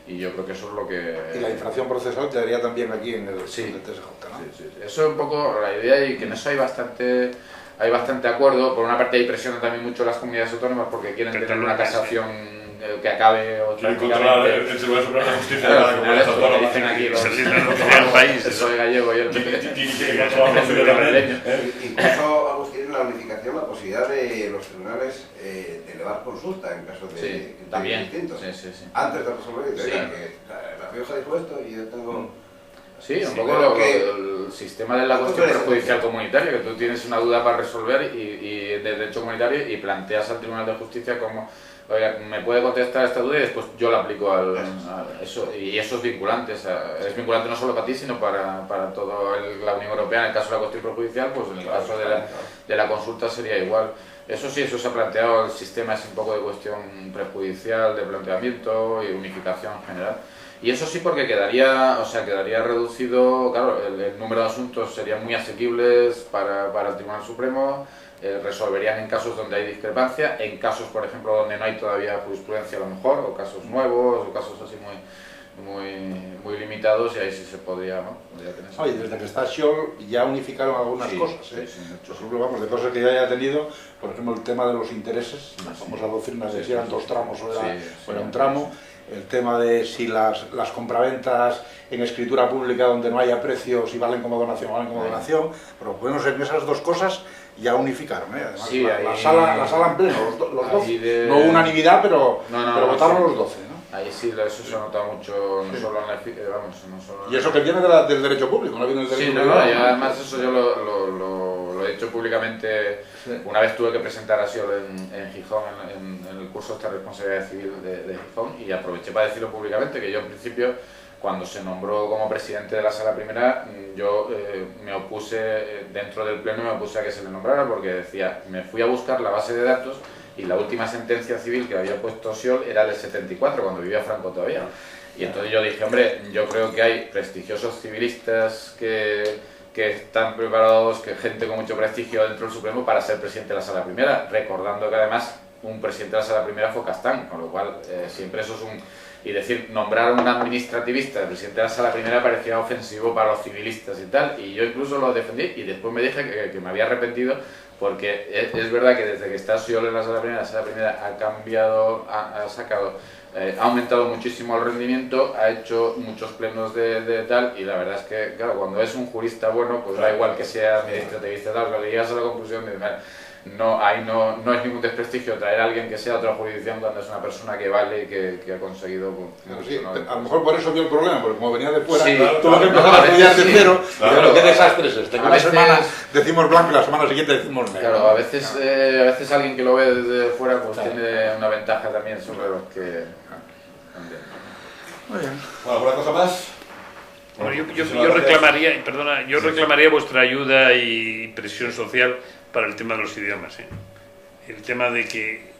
Y yo creo que eso es lo que... Y la infracción procesal quedaría también aquí en el TSJ, ¿no? Sí. Eso es un poco la idea, y que en eso hay bastante acuerdo. Por una parte hay presión también mucho las comunidades autónomas porque quieren tener una casación que acabe automáticamente. El Tribunal Supremo de Justicia de la Comunidad Autónoma. Dicen aquí los país. El PSOE gallego y el Incluso, Agustín, la unificación, la posibilidad de los tribunales de elevar consulta en caso de distintos. Sí. Antes de resolver, que la Rioja dijo esto y yo tengo... Sí, un poco el sistema de la cuestión judicial comunitaria, que tú tienes una duda para resolver y de derecho comunitario y planteas al Tribunal de Justicia como, oiga, me puede contestar esta duda y después yo la aplico a eso. Y eso es vinculante, es vinculante no solo para ti, sino para toda la Unión Europea. En el caso de la cuestión prejudicial, pues en el caso de la consulta sería igual. Eso sí, eso se ha planteado, el sistema es un poco de cuestión prejudicial, de planteamiento y unificación en general. Y eso sí, porque quedaría reducido, claro, el número de asuntos serían muy asequibles para el Tribunal Supremo, resolverían en casos donde hay discrepancia, en casos, por ejemplo, donde no hay todavía jurisprudencia a lo mejor, o casos nuevos, o casos así muy limitados, y ahí sí se podría, ¿no? Tener Oye, desde que está Scholl ya unificaron algunas cosas, ¿eh? Por ejemplo, vamos, de cosas que ya haya tenido, por ejemplo, el tema de los intereses, la famosa doctrina de si eran 2 tramos o era un tramo, el tema de si las compraventas en escritura pública donde no haya precios, si valen como donación, pero bueno, en esas 2 cosas ya unificaron, ¿eh? Además, sí, la sala en pleno, los 12, no hubo unanimidad, pero votaron los 12, ¿no? Ahí sí, eso se ha notado mucho, no solo en la... Y eso que viene del derecho público, no viene del derecho privado. Sí, además eso yo lo he hecho públicamente. Una vez tuve que presentar a Scholl en Gijón, en el curso de responsabilidad civil de Gijón, y aproveché para decirlo públicamente, que yo en principio, cuando se nombró como presidente de la Sala Primera, yo me opuse, dentro del pleno me opuse a que se le nombrara, porque decía, me fui a buscar la base de datos y la última sentencia civil que había puesto Scholl era del 74, cuando vivía Franco todavía. Y entonces yo dije, hombre, yo creo que hay prestigiosos civilistas que están preparados, que gente con mucho prestigio dentro del Supremo para ser presidente de la Sala Primera, recordando que además un presidente de la Sala Primera fue Castán, con lo cual siempre eso es un... Y decir, nombrar a un administrativista de presidente de la Sala Primera parecía ofensivo para los civilistas y tal, y yo incluso lo defendí y después me dije que me había arrepentido, porque es verdad que desde que está Scholl en la Sala Primera ha cambiado, ha aumentado muchísimo el rendimiento, ha hecho muchos plenos de tal, y la verdad es que, claro, cuando es un jurista bueno, pues da igual que sea administrativista tal, cuando llegas a la conclusión de ahí no es ningún desprestigio traer a alguien que sea de otra jurisdicción cuando es una persona que vale y que ha conseguido... a lo mejor por eso vio el problema, porque como venía de fuera, tuvo que empezar a estudiar de cero, y qué desastre es este. Una semana decimos blanco y la semana siguiente decimos negro. Claro, a veces alguien que lo ve desde fuera pues tiene una ventaja también sobre los que... Muy bien. Bueno, ¿alguna cosa más? Bueno, yo reclamaría vuestra ayuda y presión social para el tema de los idiomas. El tema de que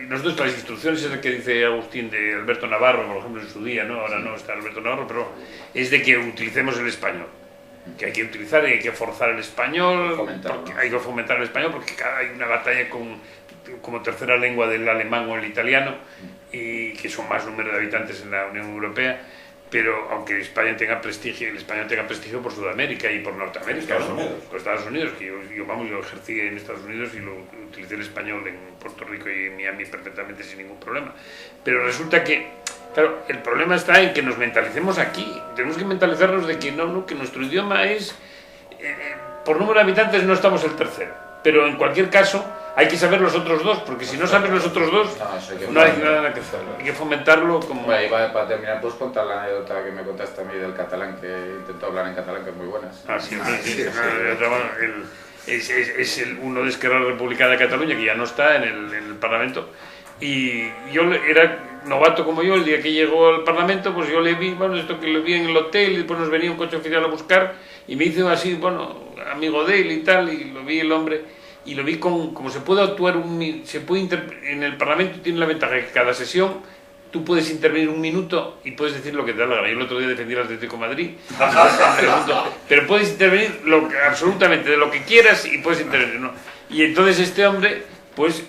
nosotros las instrucciones es lo que dice Agustín de Alberto Navarro, por ejemplo, en su día, ¿no? Ahora no está Alberto Navarro, pero es de que utilicemos el español. que hay que utilizar y hay que forzar el español, hay que fomentar el español porque hay una batalla como tercera lengua del alemán o el italiano, y que son más número de habitantes en la Unión Europea, pero aunque España tenga prestigio, el español tenga prestigio por Sudamérica y por Norteamérica, por Estados Unidos, que yo ejercí en Estados Unidos y lo utilicé el español en Puerto Rico y en Miami perfectamente sin ningún problema. Pero resulta que, claro, el problema está en que nos mentalicemos aquí. Tenemos que mentalizarnos de que que nuestro idioma es, por número de habitantes no estamos el tercero, pero en cualquier caso hay que saber los otros dos, porque si no sabes los otros dos, no hay nada que hacer. Hay que fomentarlo como... Bueno, y para terminar, pues contar la anécdota que me contaste a mí del catalán, que intentó hablar en catalán, que es muy buena. Ah, sí, sí. Es uno de Esquerra Republicana de Cataluña, que ya no está en el Parlamento, y yo era novato como yo. El día que llegó al Parlamento, pues yo le vi, esto que le vi en el hotel, y después nos venía un coche oficial a buscar, y me hizo así, amigo de él y tal, y lo vi el hombre... Y lo vi como se puede actuar, en el Parlamento tiene la ventaja que cada sesión tú puedes intervenir un minuto y puedes decir lo que te da la gana. Yo el otro día defendí al Atlético de Madrid, pero puedes intervenir absolutamente de lo que quieras y puedes intervenir, ¿no? Y entonces este hombre, pues,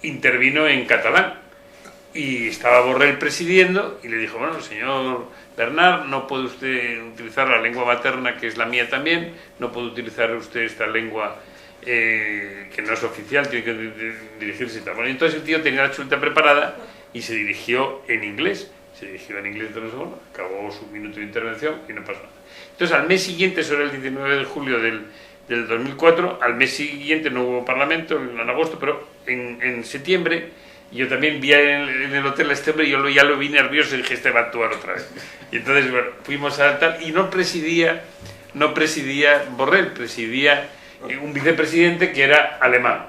intervino en catalán. Y estaba Borrell presidiendo y le dijo, bueno, señor Bernard, no puede usted utilizar la lengua materna, que es la mía también, no puede utilizar usted esta lengua... que no es oficial, tiene que dirigirse y tal. Bueno, entonces el tío tenía la chuleta preparada y se dirigió en inglés. Entonces, bueno, acabó su minuto de intervención y no pasó nada. Entonces, al mes siguiente, eso era el 19 de julio del 2004, al mes siguiente no hubo parlamento, en agosto, pero en septiembre, yo también vi en el hotel a este hombre y yo ya lo vi nervioso y dije, este va a actuar otra vez. Y entonces, bueno, fuimos a tal, y no presidía Borrell, presidía un vicepresidente que era alemán.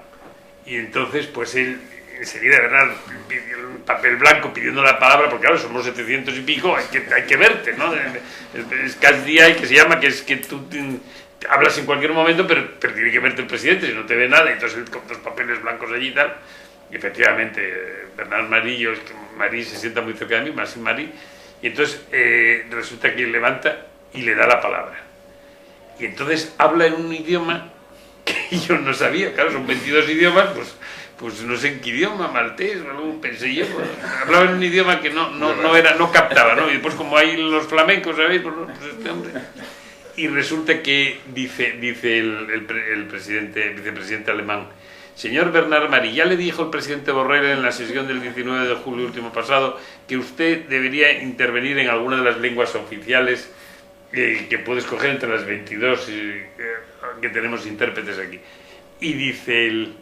Y entonces, pues él enseguida, ¿verdad?, pidió el papel blanco pidiendo la palabra, porque claro, somos 700 y pico, hay que verte, ¿no? Es casi que se llama, que es que tú hablas en cualquier momento, pero tiene que verte el presidente, si no te ve nada. Entonces él con los papeles blancos allí y tal, y efectivamente, Bernard Marí, Marí se sienta muy cerca de mí, más sin Marí, y entonces resulta que levanta y le da la palabra. Y entonces habla en un idioma que yo no sabía, claro, son 22 idiomas, pues no sé en qué idioma, maltés, o algo, pensé yo, hablaba en un idioma que no captaba, ¿no? Y después, como hay los flamencos, ¿sabéis? Pues este hombre. Y resulta que dice el vicepresidente alemán, señor Bernard Marí, ya le dijo el presidente Borrell en la sesión del 19 de julio último pasado que usted debería intervenir en alguna de las lenguas oficiales que puede escoger entre las 22 que tenemos intérpretes aquí. Y dice él,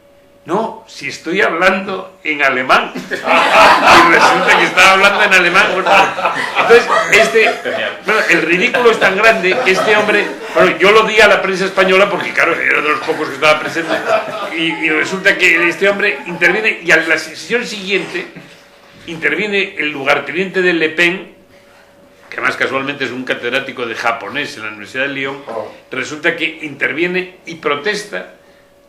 no, si estoy hablando en alemán. Y resulta que estaba hablando en alemán. Entonces, el ridículo es tan grande que este hombre, yo lo di a la prensa española porque, claro, era de los pocos que estaba presente, y resulta que este hombre interviene, y a la sesión siguiente interviene el lugarteniente de Le Pen, que además casualmente es un catedrático de japonés en la Universidad de Lyon. Resulta que interviene y protesta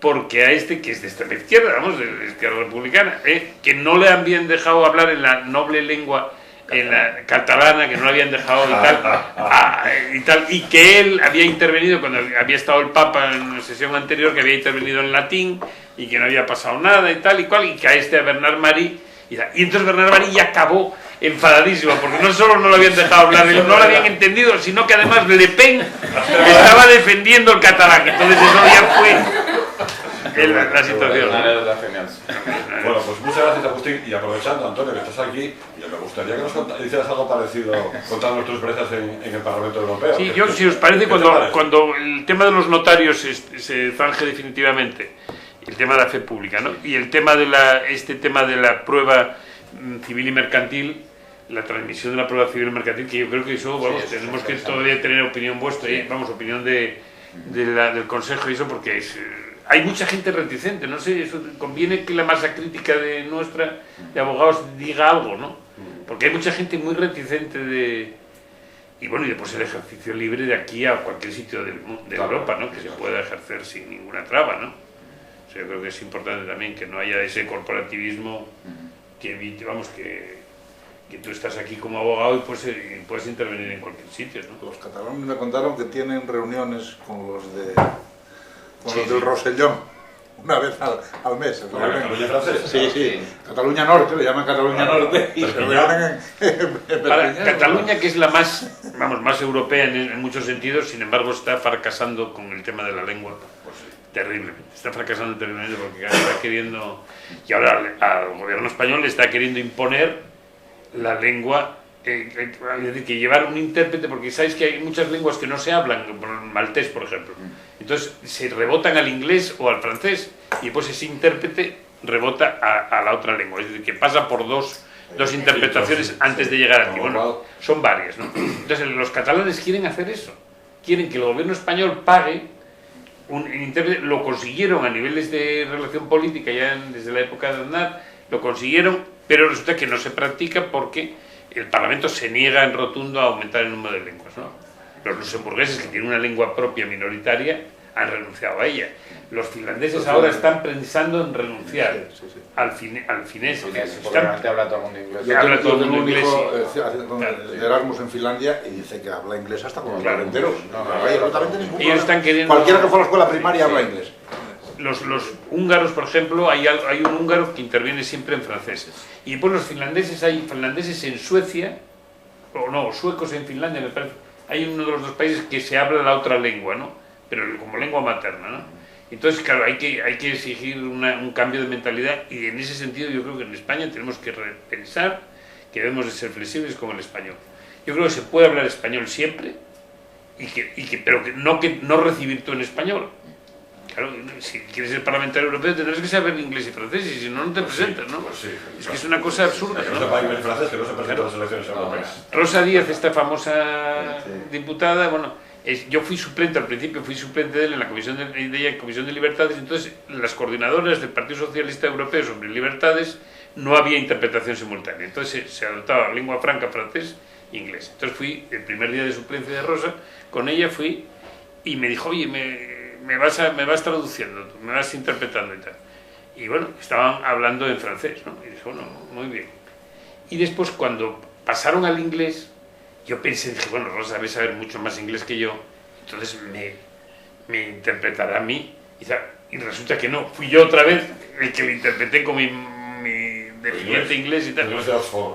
porque a este, que es de extrema izquierda, vamos, de la izquierda republicana, que no le habían dejado hablar en la noble lengua, en la catalana, que no le habían dejado y tal, y que él había intervenido cuando había estado el Papa en una sesión anterior, que había intervenido en latín y que no había pasado nada y tal y cual, y que a Bernard Marí, y entonces Bernard Marí ya acabó enfadadísimo, porque no solo no lo habían dejado hablar, no lo habían entendido, sino que además Le Pen estaba defendiendo el catalán. Entonces eso ya fue la situación. Bueno, pues muchas gracias, Agustín, y aprovechando, Antonio, que estás aquí, me gustaría que nos hicieras algo parecido contando tus experiencias en el Parlamento Europeo. Sí, yo, si os parece, cuando el tema de los notarios se zanje definitivamente, el tema de la fe pública, ¿no?, y el tema de este tema de la prueba civil y mercantil, la transmisión de la prueba civil y mercantil, que yo creo que eso, vamos, tenemos que todavía tener opinión vuestra, vamos, opinión del Consejo y eso, porque hay mucha gente reticente, no sé, eso conviene que la masa crítica de abogados diga algo, ¿no? Porque hay mucha gente muy reticente y bueno, y después el ejercicio libre de aquí a cualquier sitio de Europa, ¿no?, que se pueda ejercer sin ninguna traba, ¿no? O sea, yo creo que es importante también que no haya ese corporativismo que evite, vamos, que que tú estás aquí como abogado y puedes intervenir en cualquier sitio, ¿no? Los catalanes me contaron que tienen reuniones con los del Rosellón una vez al mes. ¿Con la Cataluña francesa? Sí. Cataluña Norte, le llaman Cataluña Norte y se reúnen en Ahora, Cataluña, que es la más europea en muchos sentidos, sin embargo está fracasando con el tema de la lengua terriblemente. Está fracasando terriblemente porque está queriendo, y ahora al gobierno español le está queriendo imponer la lengua, es decir, que llevar un intérprete, porque sabéis que hay muchas lenguas que no se hablan, como el maltés, por ejemplo. Entonces se rebotan al inglés o al francés y después ese intérprete rebota a la otra lengua, es decir, que pasa por dos interpretaciones antes de llegar aquí. Bueno, son varias, ¿no? Entonces los catalanes quieren hacer eso, quieren que el gobierno español pague un intérprete. Lo consiguieron a niveles de relación política ya desde la época de Aznar, lo consiguieron, pero resulta que no se practica porque el Parlamento se niega en rotundo a aumentar el número de lenguas, ¿no? Los luxemburgueses, que tienen una lengua propia minoritaria, han renunciado a ella. Los finlandeses ahora están pensando en renunciar al finés. Porque habla todo el mundo inglés. Yo habla todo el mundo inglés. De Erasmus en Finlandia y dice que habla inglés hasta con los barrenderos. No hay absolutamente ningún problema. Ellos están queriendo... Cualquiera que fue a la escuela primaria habla inglés. Los húngaros, por ejemplo, hay un húngaro que interviene siempre en francés. Y después los finlandeses, hay finlandeses en Suecia, o no, suecos en Finlandia, me parece. Hay uno de los dos países que se habla la otra lengua, ¿no? Pero como lengua materna, ¿no? Entonces, claro, hay que exigir un cambio de mentalidad, y en ese sentido yo creo que en España tenemos que repensar que debemos de ser flexibles con el español. Yo creo que se puede hablar español siempre, pero que no recibir tú en español. Claro, si quieres ser parlamentario europeo tendrás que saber inglés y francés, y si no, no te presentas, ¿no? Pues sí, es que es una cosa absurda, ¿no? sepa inglés y francés, que no se presenta a las elecciones europeas. Rosa Díaz, esta famosa diputada, bueno, yo fui suplente al principio, fui suplente de él en la Comisión de Libertades. Entonces las coordinadoras del Partido Socialista Europeo sobre libertades no había interpretación simultánea, entonces se adoptaba lengua franca, francés e inglés. Entonces fui, el primer día de suplencia de Rosa, con ella fui y me dijo, oye, me vas traduciendo, me vas interpretando y tal. Y bueno, estaban hablando en francés, ¿no? Y dije, bueno, muy bien. Y después, cuando pasaron al inglés, yo pensé, dije, bueno, Rosa debe saber mucho más inglés que yo, entonces me interpretará a mí. Y resulta que no, fui yo otra vez el que le interpreté con mi deficiente inglés y tal.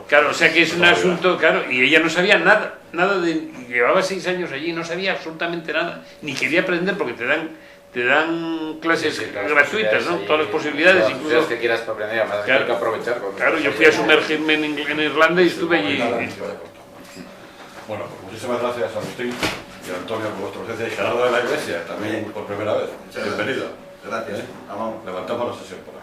Claro, o sea que es un asunto, claro, y ella no sabía nada llevaba 6 años allí, no sabía absolutamente nada, ni quería aprender porque te dan clases gratuitas, ¿no? Todas las posibilidades, incluso que quieras aprender, además hay que aprovechar. Claro, yo fui a sumergirme en Irlanda y estuve allí. Bueno, pues muchísimas gracias a Agustín y a Antonio por vuestra presencia, y Gerardo de la Iglesia, también por primera vez. Bienvenido. Gracias. Levantamos la sesión por ahí.